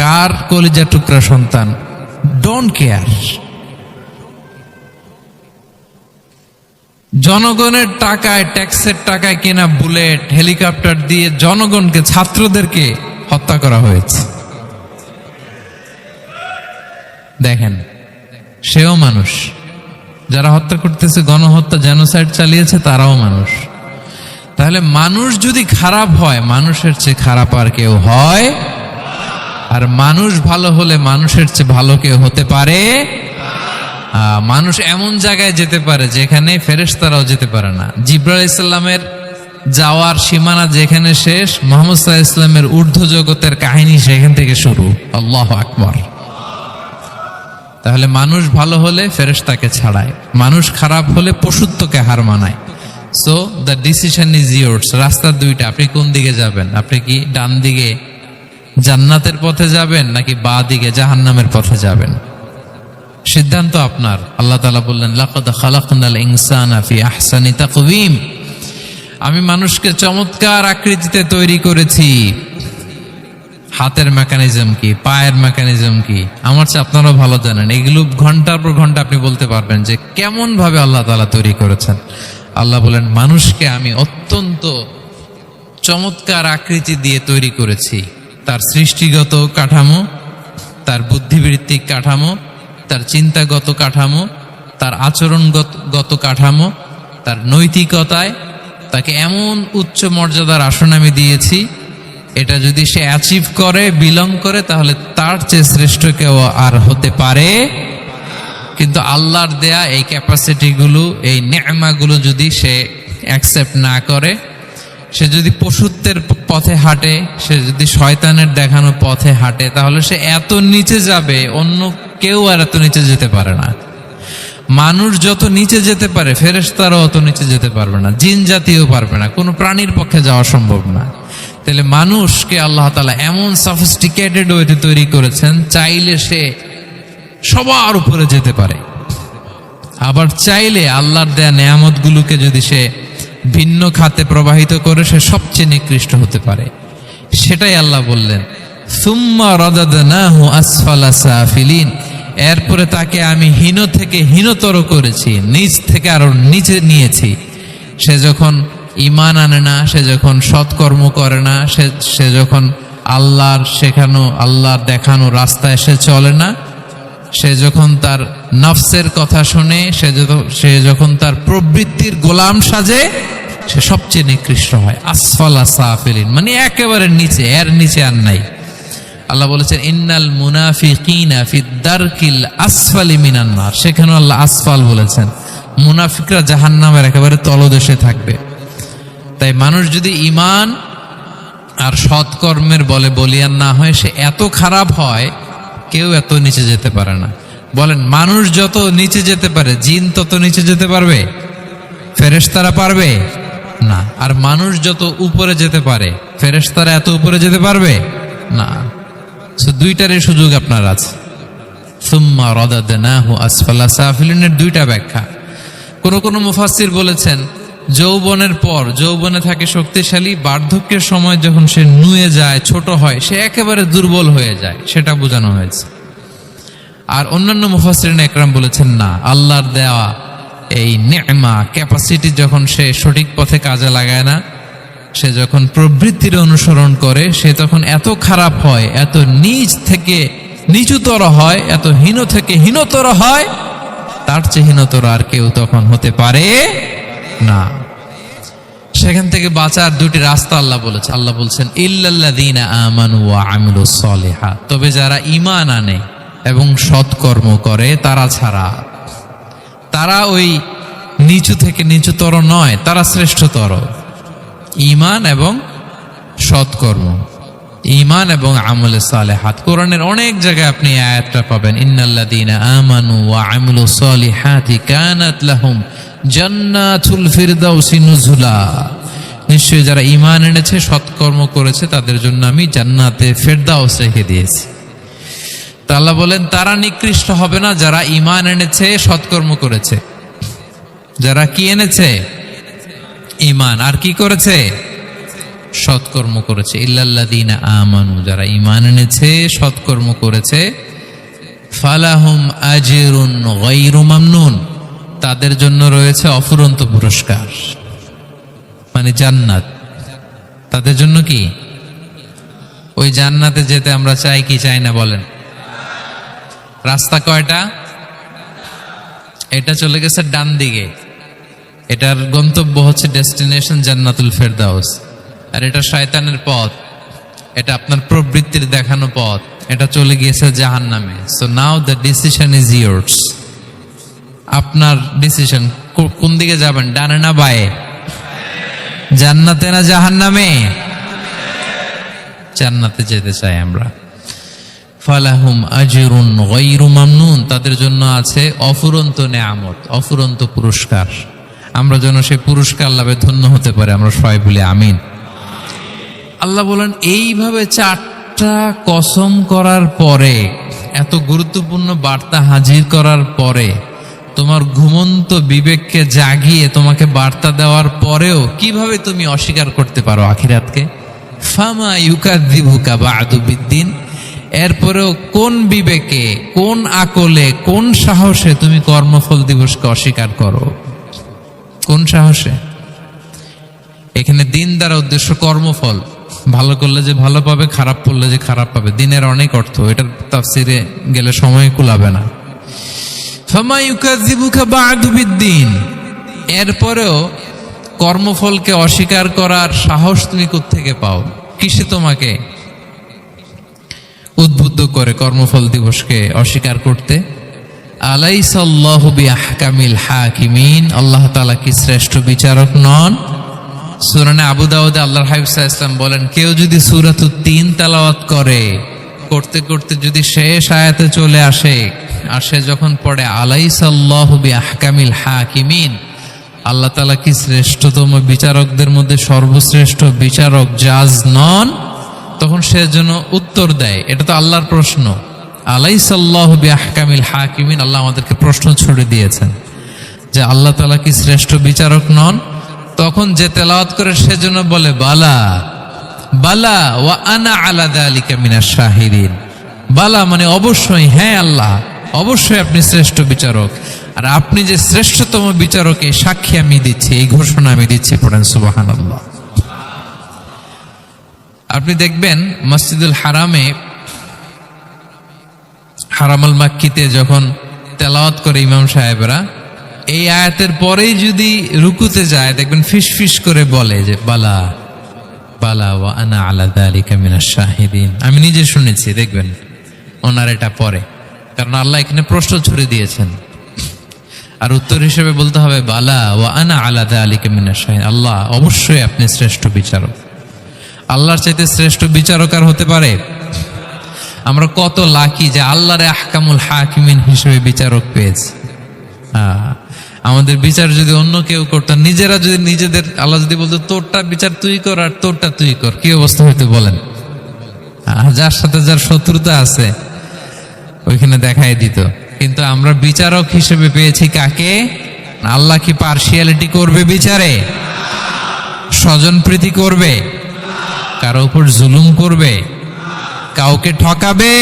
কার কলিজা টুকরা সন্তান, ডোন্ট কেয়ার। জনগণের টাকায়, ট্যাক্সের টাকায় কেনা বুলেট, হেলিকপ্টার দিয়ে জনগণকে, ছাত্রদেরকে হত্যা করা হয়েছে। দেখেন, সেও মানুষ। যারা হত্যা করতেছে, গণহত্যা, জেনোসাইড চালিয়েছে, তারাও মানুষ। তাহলে মানুষ যদি খারাপ হয়, মানুষের চেয়ে খারাপ আর কেউ হয়? আর মানুষ ভালো হলে মানুষের চেয়ে ভালো কেউ হতে পারে? মানুষ এমন জায়গায় যেতে পারে যেখানে ফেরেশতারাও যেতে পারে না। জিবরাইল আলাইহিস সালামের যাওয়ার সীমানা যেখানে শেষ, মুহাম্মদ সাল্লাল্লাহু আলাইহি ওয়াসাল্লামের ঊর্ধ্ব জগতের কাহিনী সেখান থেকে শুরু। আল্লাহু আকবার। তাহলে মানুষ ভালো হলে ফেরেশতাকে ছাড়ায়, মানুষ খারাপ হলে পশুত্বকে হার মানায়। So the decision is yours. রাস্তা দুইটা, আপনি কোন দিকে যাবেন? আপনি কি ডান দিকে জান্নাতের পথে যাবেন নাকি বাঁ দিকে জাহান্নামের পথে যাবেন? সিদ্ধান্ত আপনার। আল্লাহ তাআলা বললেন, লাকাদ খালাকনাল ইনসানা ফি আহসানি তাকওয়িম। আমি মানুষকে চমৎকার আকৃতিতে তৈরি করেছি। হাতের মেকানিজম কি, পায়ের মেকানিজম কি, আমার চেয়ে আপনারাও ভালো জানেন। এগুলো ঘন্টার পর ঘন্টা আপনি বলতে পারবেন যে কেমন ভাবে আল্লাহ তাআলা তৈরি করেছেন। আল্লাহ বলেন, মানুষকে আমি অত্যন্ত চমৎকার আকৃতি দিয়ে তৈরি করেছি। তার সৃষ্টিগত কাঠামো, তার বুদ্ধিবৃত্তিক কাঠামো, তার চিন্তাগত কাঠামো, তার আচরণগত কাঠামো, তার নৈতিকতায় তাকে এমন উচ্চ মর্যাদার আসন আমি দিয়েছি, এটা যদি সে অ্যাচিভ করে, বিলং করে, তাহলে তার চেয়ে শ্রেষ্ঠ কেউ আর হতে পারে। কিন্তু আল্লাহর দেয়া এই ক্যাপাসিটিগুলো, এই নেয়ামাগুলো যদি সে অ্যাকসেপ্ট না করে, সে যদি পশুত্বের পথে হাঁটে, সে যদি শয়তানের দেখানো পথে হাঁটে, তাহলে সে এত নিচে যাবে, অন্য কেউ আর এত নিচে যেতে পারে না। মানুষ যত নিচে যেতে পারে, ফেরেশতারাও অত নিচে যেতে পারবে না, জিন জাতিও পারবে না, কোনো প্রাণীর পক্ষে যাওয়া সম্ভব না। তাহলে মানুষকে আল্লাহ তাআলা এমন সফিস্টিকেটেড ওয়েতে তৈরি করেছেন, চাইলে সে সবার উপরে যেতে পারে। আবার চাইলে আল্লাহর দেয়া নেয়ামতগুলোকে যদি সে ভিন্ন খাতে প্রবাহিত করে, সে সবচেয়ে নিকৃষ্ট হতে পারে। সেটাই আল্লাহ বললেন, সুম্মা রাদাদনাহু আসফালা সাফিলিন। এরপরে তাকে আমি হীন থেকে হীনতর করেছি, নিচ থেকে আরো নিচে নিয়েছি। সে যখন ঈমান আনে না, সে যখন সৎকর্ম করে না, সে যখন আল্লাহর শেখানো, আল্লাহর দেখানো রাস্তায় সে চলে না, সে যখন তার নফসের কথা শুনে, সে যখন তার প্রবৃত্তির গোলাম সাজে, সে সবচেয়ে নিকৃষ্ট হয়। আসফালা সাফিলিন মানে একেবারে নিচে, এর নিচে আর নাই। আল্লাহ বলেছেন, ইন্নাল মুনাফিকিনা ফিদ দারকিল আসফালি মিনান নার। সেখানে আল্লাহ আসফাল বলেছেন। মুনাফিকরা জাহান্নামের একেবারে তলদেশে থাকবে। তাই মানুষ যদি ঈমান আর সৎকর্মের বলে বলিয়ান না হয়, সে এত খারাপ হয়, কেউ এত নিচে যেতে পারে না। বলেন, মানুষ যত নিচে যেতে পারে, জিন তত নিচে যেতে পারবে? ফেরেশতারা পারবে না। আর মানুষ যত উপরে যেতে পারে, ফেরেশতারা এত উপরে যেতে পারবে না। দুইটারই সুযোগ আপনার আছে। সুম্মা রাদাদনাহু আসফালা সাফিলিনের দুইটা ব্যাখ্যা। কোন মুফাসসির বলেছেন, যৌবনের পর, যৌবনে থাকে শক্তিশালী, বার্ধক্যের সময় যখন সে নুয়ে যায়, ছোট হয়, সে একেবারে দুর্বল হয়ে যায়, সেটা বোঝানো হয়েছে। আর অন্যান্য মুফাসসিরিন একরাম বলেছেন, না, আল্লাহর দেওয়া এই নেমা ক্যাপাসিটি যখন সে সঠিক পথে কাজে লাগায় না, সে যখন প্রবৃত্তির অনুসরণ করে, সে তখন এত খারাপ হয়, এত নিচ থেকে নিচুতর হয়, এত হীন থেকে হীনতর হয়, তার চেয়ে হীনতর আর কেউ তখন হতে পারে না। সেখান থেকে বাঁচার দুটি রাস্তা আল্লাহ বলেছে। আল্লাহ বলছেন ইল্লাল্লাযীনা আমানু ওয়া আমিলুস সলিহাত, তবে যারা ঈমান আনে এবং সৎকর্ম করে তারা ছাড়া। তারা ওই নিচু থেকে নিচুতর নয়, তারা শ্রেষ্ঠতর। ঈমান এবং সৎকর্ম, ঈমান এবং আমলে সালেহাত। কোরআনের অনেক জায়গায় আপনি এই আয়াতটা পাবেন, ইন্নাল্লাযীনা আমানু ওয়া আমিলুস সলিহাতি কানাত লাহুম জান্নাতুল ফিরদাউসি নুজুলা। নিশ্চয়ই যারা ঈমান এনেছে, সৎকর্ম করেছে, তাদের জন্য আমি জান্নাতে ফিরদাউস রেখে দিয়েছি। তা আল্লাহ বলেন তারা নিকৃষ্ট হবে না যারা ঈমান এনেছে, সৎকর্ম করেছে। যারা কি এনেছে? ঈমান। আর কি করেছে? সৎকর্ম করেছে। ইল্লাল্লাযীনা আমানু, যারা ঈমান এনেছে, সৎকর্ম করেছে, ফালাহুম আজরুন গায়রু মামনুন, তাদের জন্য রয়েছে অফুরন্ত পুরস্কার, মানে জান্নাত। তাদের জন্য কি? ওই জান্নাতে যেতে আমরা চাই কি চাই না বলেন? রাস্তা কয়টা? এটা চলে গেছে ডান দিকে, এটার গন্তব্য হচ্ছে ডেস্টিনেশন জান্নাতুল ফেরদাউস। আর এটা শয়তানের পথ, এটা আপনার প্রবৃত্তির দেখানো পথ, এটা চলে গিয়েছে জাহান্নামে। So now the decision is years. আপনার ডিসিশন, কোন দিকে যাবেন, ডানে না বায়ে? জান্নাতে না জাহান্নামে? জান্নাতে যেতে চাই আমরা। ফালাহুম আজরুন গায়রু মামনুন, তাদের জন্য আছে অফুরন্ত নেয়ামত, অফুরন্ত পুরস্কার। আমরা যেন সেই পুরস্কার লাভে ধন্য হতে পারে, আমরা সবাই বলি আমিন। আল্লাহ বলেন এইভাবে 4টা কসম করার পরে, এত গুরুত্বপূর্ণ বার্তা হাজির করার পরে, তোমার ঘুমন্ত বিবেককে জাগিয়ে তোমাকে বার্তা দেওয়ার পরেও কিভাবে তুমি অস্বীকার করতে পারো আখিরাতকে? ফামা ইউকাযযিবুকা বা'দু বিদ্দিন, এরপরেও কোন বিবেকে, কোন আকলে, কোন সাহসে তুমি কর্মফল দিবসকে অস্বীকার করো? কোন সাহসে? এখানে দিন দ্বারা উদ্দেশ্য কর্মফল। ভালো করলে যে ভালো পাবে, খারাপ করলে যে খারাপ পাবে, দিনের অনেক অর্থ, এটার তাফসিরে গেলে সময় কুলাবে না। ফামা ইউকাযযিবুকা বা'দু বিদ্দিন, এরপরেও কর্মফলকে অস্বীকার করার সাহস তুমি কোত্থেকে পাও? কিসে তোমাকে উদ্বুদ্ধ করে কর্মফল দিবসকে অস্বীকার করতে? আলাইসাল্লাহু বিআহকামিল হাকিমিন, আল্লাহ তাআলা কি শ্রেষ্ঠ বিচারক নন? সূরা আবু দাউদে আল্লাহর হাবিব সাল্লাল্লাহু আলাইহি ওয়াসাল্লাম বলেন, কেউ যদি সূরাতুত তিন তেলাওয়াত করে, করতে করতে যদি শেষ আয়াতে চলে আসে, আর সে যখন পড়ে আলাইসাল্লাহু বিআহকামিল হাকিমিন, আল্লাহ তাআলা কি শ্রেষ্ঠতম বিচারকদের মধ্যে সর্বশ্রেষ্ঠ বিচারক জাজ নন? তখন সে যেন উত্তর দেয়, এটা তো আল্লাহর প্রশ্ন। আলাইসাল্লাহু বিআহকামিল হাকিমিন, আল্লাহ আমাদেরকে প্রশ্ন ছুড়ে দিয়েছেন যে আল্লাহ তাআলা কি শ্রেষ্ঠ বিচারক নন? তখন যে তেলাওয়াত করে সে যেন বলে বালা বালা ওয়া আনা আলা যালিকা মিনাশ শাহিদিন। বালা মানে অবশ্যই, হ্যাঁ আল্লাহ অবশ্যই আপনি শ্রেষ্ঠ বিচারক, আর আপনি যে শ্রেষ্ঠতম বিচারক এই সাক্ষী আমি দিচ্ছি, এই ঘোষণা আমি দিচ্ছি। পড়েন সুবহানাল্লাহ। আপনি দেখবেন মসজিদুল হারামে, হারামুল মাক্কিতে যখন তেলাওয়াত করে ইমাম সাহেবরা, এই আয়াতের পরেই যদি রুকুতে যায়, দেখবেন ফিস ফিস করে বলে যে বালা বালা ওয়া আনা আলা যালিকা মিনাশ শাহিদিন। আমি নিজে শুনেছি, দেখবেন ওনার এটা পরে, কারণ আল্লাহ এখানে প্রশ্ন ছুড়ে দিয়েছেন, আর উত্তর হিসেবে বলতে হবে বালা ওয়া আনা আলা যালিকা মিনাশ শাহিদিন। আল্লাহ অবশ্যই আপনি শ্রেষ্ঠ বিচারক। আল্লাহর চাইতে শ্রেষ্ঠ বিচারক আর হতে পারে? আমরা কত লাকি যে আল্লাহর আহকামুল হাকিমিন হিসেবে বিচারক পেয়েছি। আমাদের বিচার যদি অন্য কেউ করতেন, নিজেরা যদি নিজেদের, আল্লাহ যদি বলতো তোরটা বিচার তুই কর আর তোরটা তুই কর, কি অবস্থা হইতে বলেন? যার সাথে যার শত্রুতা আছে ওইখানে দেখাই দিত। কিন্তু আমরা বিচারক হিসেবে পেয়েছি কাকে? আল্লাহ কি পার্সিয়ালিটি করবে বিচারে? স্বজন প্রীতি করবে? কারো উপর জুলুম করবে? কাউকে ঠকাবে?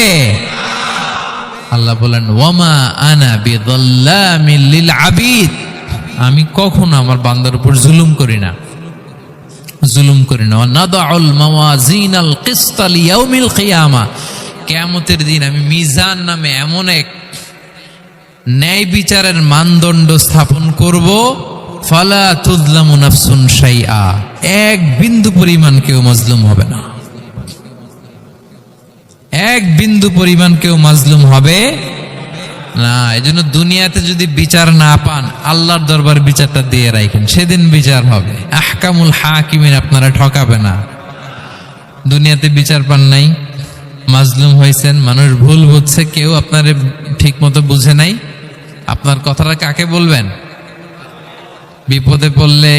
আল্লাহ বলেন ওয়ামা আনা বিযাল্লামিল লিল আবিদ, আমি কখনো আমার বান্দার উপর জুলুম করি না। নাদাউল মাওয়াজিনাল কিসতা লিয়াউমিল কিয়ামা, কিয়ামতের দিন আমি মিজান নামে এমন এক ন্যায় বিচারের মানদণ্ড স্থাপন করব, ফালা তুযলামু নাফসুন শাইআ, এক বিন্দু পরিমাণ কেউ মাজলুম হবে না, এক বিন্দু পরিমাণ কেউ মাজলুম হবে না। এজন্য দুনিয়াতে যদি বিচার না পান, আল্লাহর দরবার বিচারটা দিয়ে রাখেন, সেদিন বিচার হবে। আহকামুল হাকিমিন আপনারা ঠকাবে না। দুনিয়াতে বিচার পান নাই, মাজলুম হয়েছেন, মানুষ ভুল বুঝছে, কেউ আপনার ঠিক মতো বুঝে নাই, আপনার কথাটা কাকে বলবেন? বিপদে পড়লে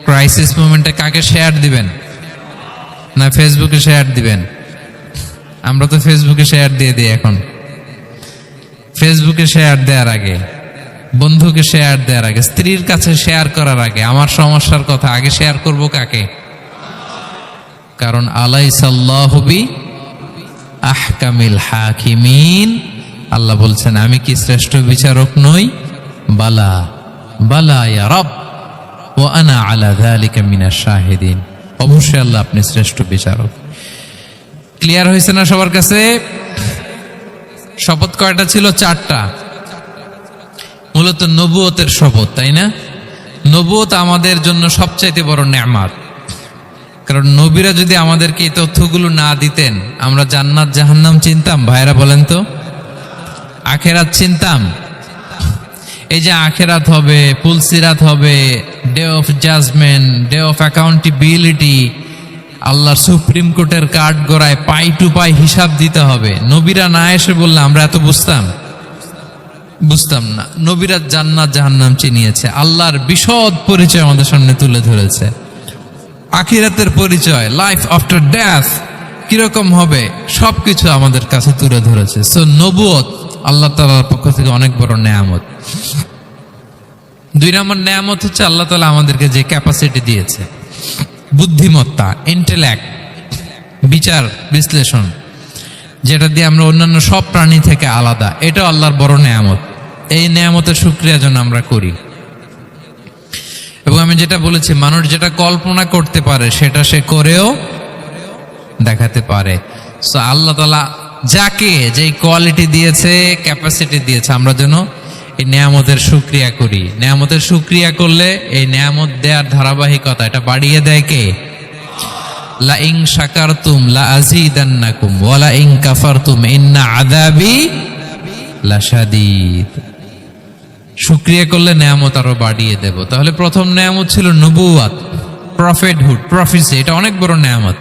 ক্রাইসিস মোমেন্টে কাকে শেয়ার দিবেন? না ফেসবুকে শেয়ার দিবেন? আমরা তো ফেসবুকে শেয়ার দিয়ে দিই এখন। ফেসবুকে শেয়ার দেওয়ার আগে, বন্ধুকে শেয়ার দেওয়ার আগে, স্ত্রীর কাছে শেয়ার করার আগে আমার সমস্যার কথা আগে শেয়ার করব কাকে? কারণ আলাইসাল্লাহু বি আহকামিল হাকিমিন, আল্লাহ বলছেন আমি কি শ্রেষ্ঠ বিচারক নই? বালা বালা ইয়া রব ওয়া আনা আলা যালিকা মিনাশ শাহিদিন, অবশ্যই আল্লাহ আপনি শ্রেষ্ঠ বিচারক। ক্লিয়ার হয়েছে না সবার কাছে? শপথ কয়টা ছিল? 4টা। মূলত নবুয়তের শপথ, তাই না? নবুয়ত আমাদের জন্য সবচাইতে বড় নেয়ামত। কারণ নবীরা যদি আমাদেরকে এই তথ্যগুলো না দিতেন, আমরা জান্নাত জাহান্নাম চিনতাম? ভাইরা বলেন তো, আখেরাত চিনতাম? এই যে আখেরাত হবে, পুলসিরাত হবে, day of judgement, day of accountability, আল্লাহর সুপ্রিম কোর্টের কাঠ গড়ায় পাই টু পাই হিসাব দিতে হবে, নবীরা না এসে বললে আমরা এত বুঝতাম না। নবীরা জান্নাত জাহান্নাম চিনিয়েছে, আল্লাহর বিশদ পরিচয় আমাদের সামনে তুলে ধরেছে, আখিরাতের পরিচয়, লাইফ আফটার ডেথ কিরকম হবে সবকিছু আমাদের কাছে তুলে ধরেছে। সো নবুয়ত আল্লাহ তাআলার পক্ষ থেকে অনেক বড় নেয়ামত। 2 নম্বর নেয়ামত হচ্ছে আল্লাহ তাআলা আমাদেরকে যে ক্যাপাসিটি দিয়েছে, বুদ্ধিমত্তা, ইন্টেলেক্ট, বিচার বিশ্লেষণ, যেটা দিয়ে আমরা অন্যান্য সব প্রাণী থেকে আলাদা, এটা আল্লাহর বড় নেয়ামত। এই নেয়ামতের শুকরিয়া যেন আমরা করি। এবং আমি যেটা বলেছি, মানুষ যেটা কল্পনা করতে পারে সেটা সে করেও দেখাতে পারে। সো আল্লাহ তাআলা যাকে যেই কোয়ালিটি দিয়েছে, ক্যাপাসিটি দিয়েছে, আমরা যেন এই নেয়ামতের শুকরিয়া করি। নেয়ামতের শুকরিয়া করলে এই নেয়ামত দেওয়ার ধারাবাহিকতা এটা বাড়িয়ে দেয় কে? লা ইন শাকারতুম লা আযীদান্নাকুম ওয়া লা ইন কাফারতুম ইন্না আযাবি লাশাদীদ। শুকরিয়া করলে নেয়ামত আরো বাড়িয়ে দেব। তাহলে প্রথম নেয়ামত ছিল নবুয়ত, প্রফেটহুড, প্রফেসি, এটা অনেক বড় নেয়ামত।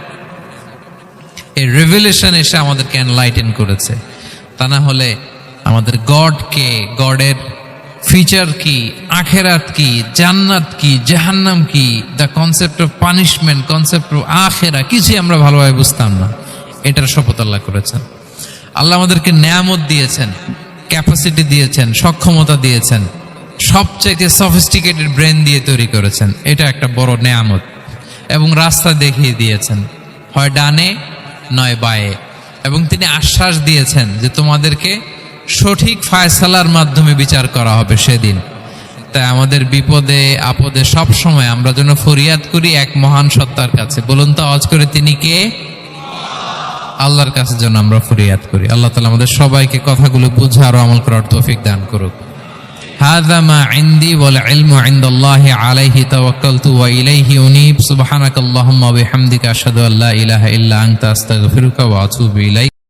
এই রেভেলেশন এসে আমাদেরকে এনলাইটেন করেছে। তা না হলে আমাদের গডকে, গডের ফিচার কি, আখেরাত কি, জান্নাত কি, জাহান্নাম কি, the concept of punishment, concept of আখেরা, কিছুই আমরা ভালোভাবে বুঝতাম না। এটার শপথ আল্লাহ করেছেন। আল্লাহ আমাদেরকে নেয়ামত দিয়েছেন, ক্যাপাসিটি দিয়েছেন, সক্ষমতা দিয়েছেন, সবচাইতে সফিস্টিকেটেড ব্রেন দিয়ে তৈরি করেছেন। এটা একটা বড় নেয়ামত। এবং রাস্তা দেখিয়ে দিয়েছেন, হয় ডানে নয় বায়ে। এবং তিনি আশ্বাস দিয়েছেন যে তোমাদেরকে সঠিক ফায়সালার মাধ্যমে বিচার করা হবে সেদিন। তাই আমাদের বিপদে আপদে সব সময় আমরা যেন ফরিয়াদ করি এক মহান সত্তার কাছে। বলুন তো আওয়াজ করে, তিনি কে? আল্লাহর কাছে যেন আমরা ফরিয়াদ করি। আল্লাহ তাআলা আমাদের সবাইকে কথাগুলো বুঝে আর আমল করার তৌফিক দান করুক। হাযা মা ইনদি ওয়াল ইলমু ইনদাল্লাহি আলাইহি তাওয়াক্কালতু ওয়া ইলাইহি উনীব। সুবহানাকাল্লাহুম্মা ওয়া বিহামদিকা আশহাদু আল্লা ইলাহা ইল্লা আনতা আস্তাগফিরুকা ওয়া আতুবু ইলাইক।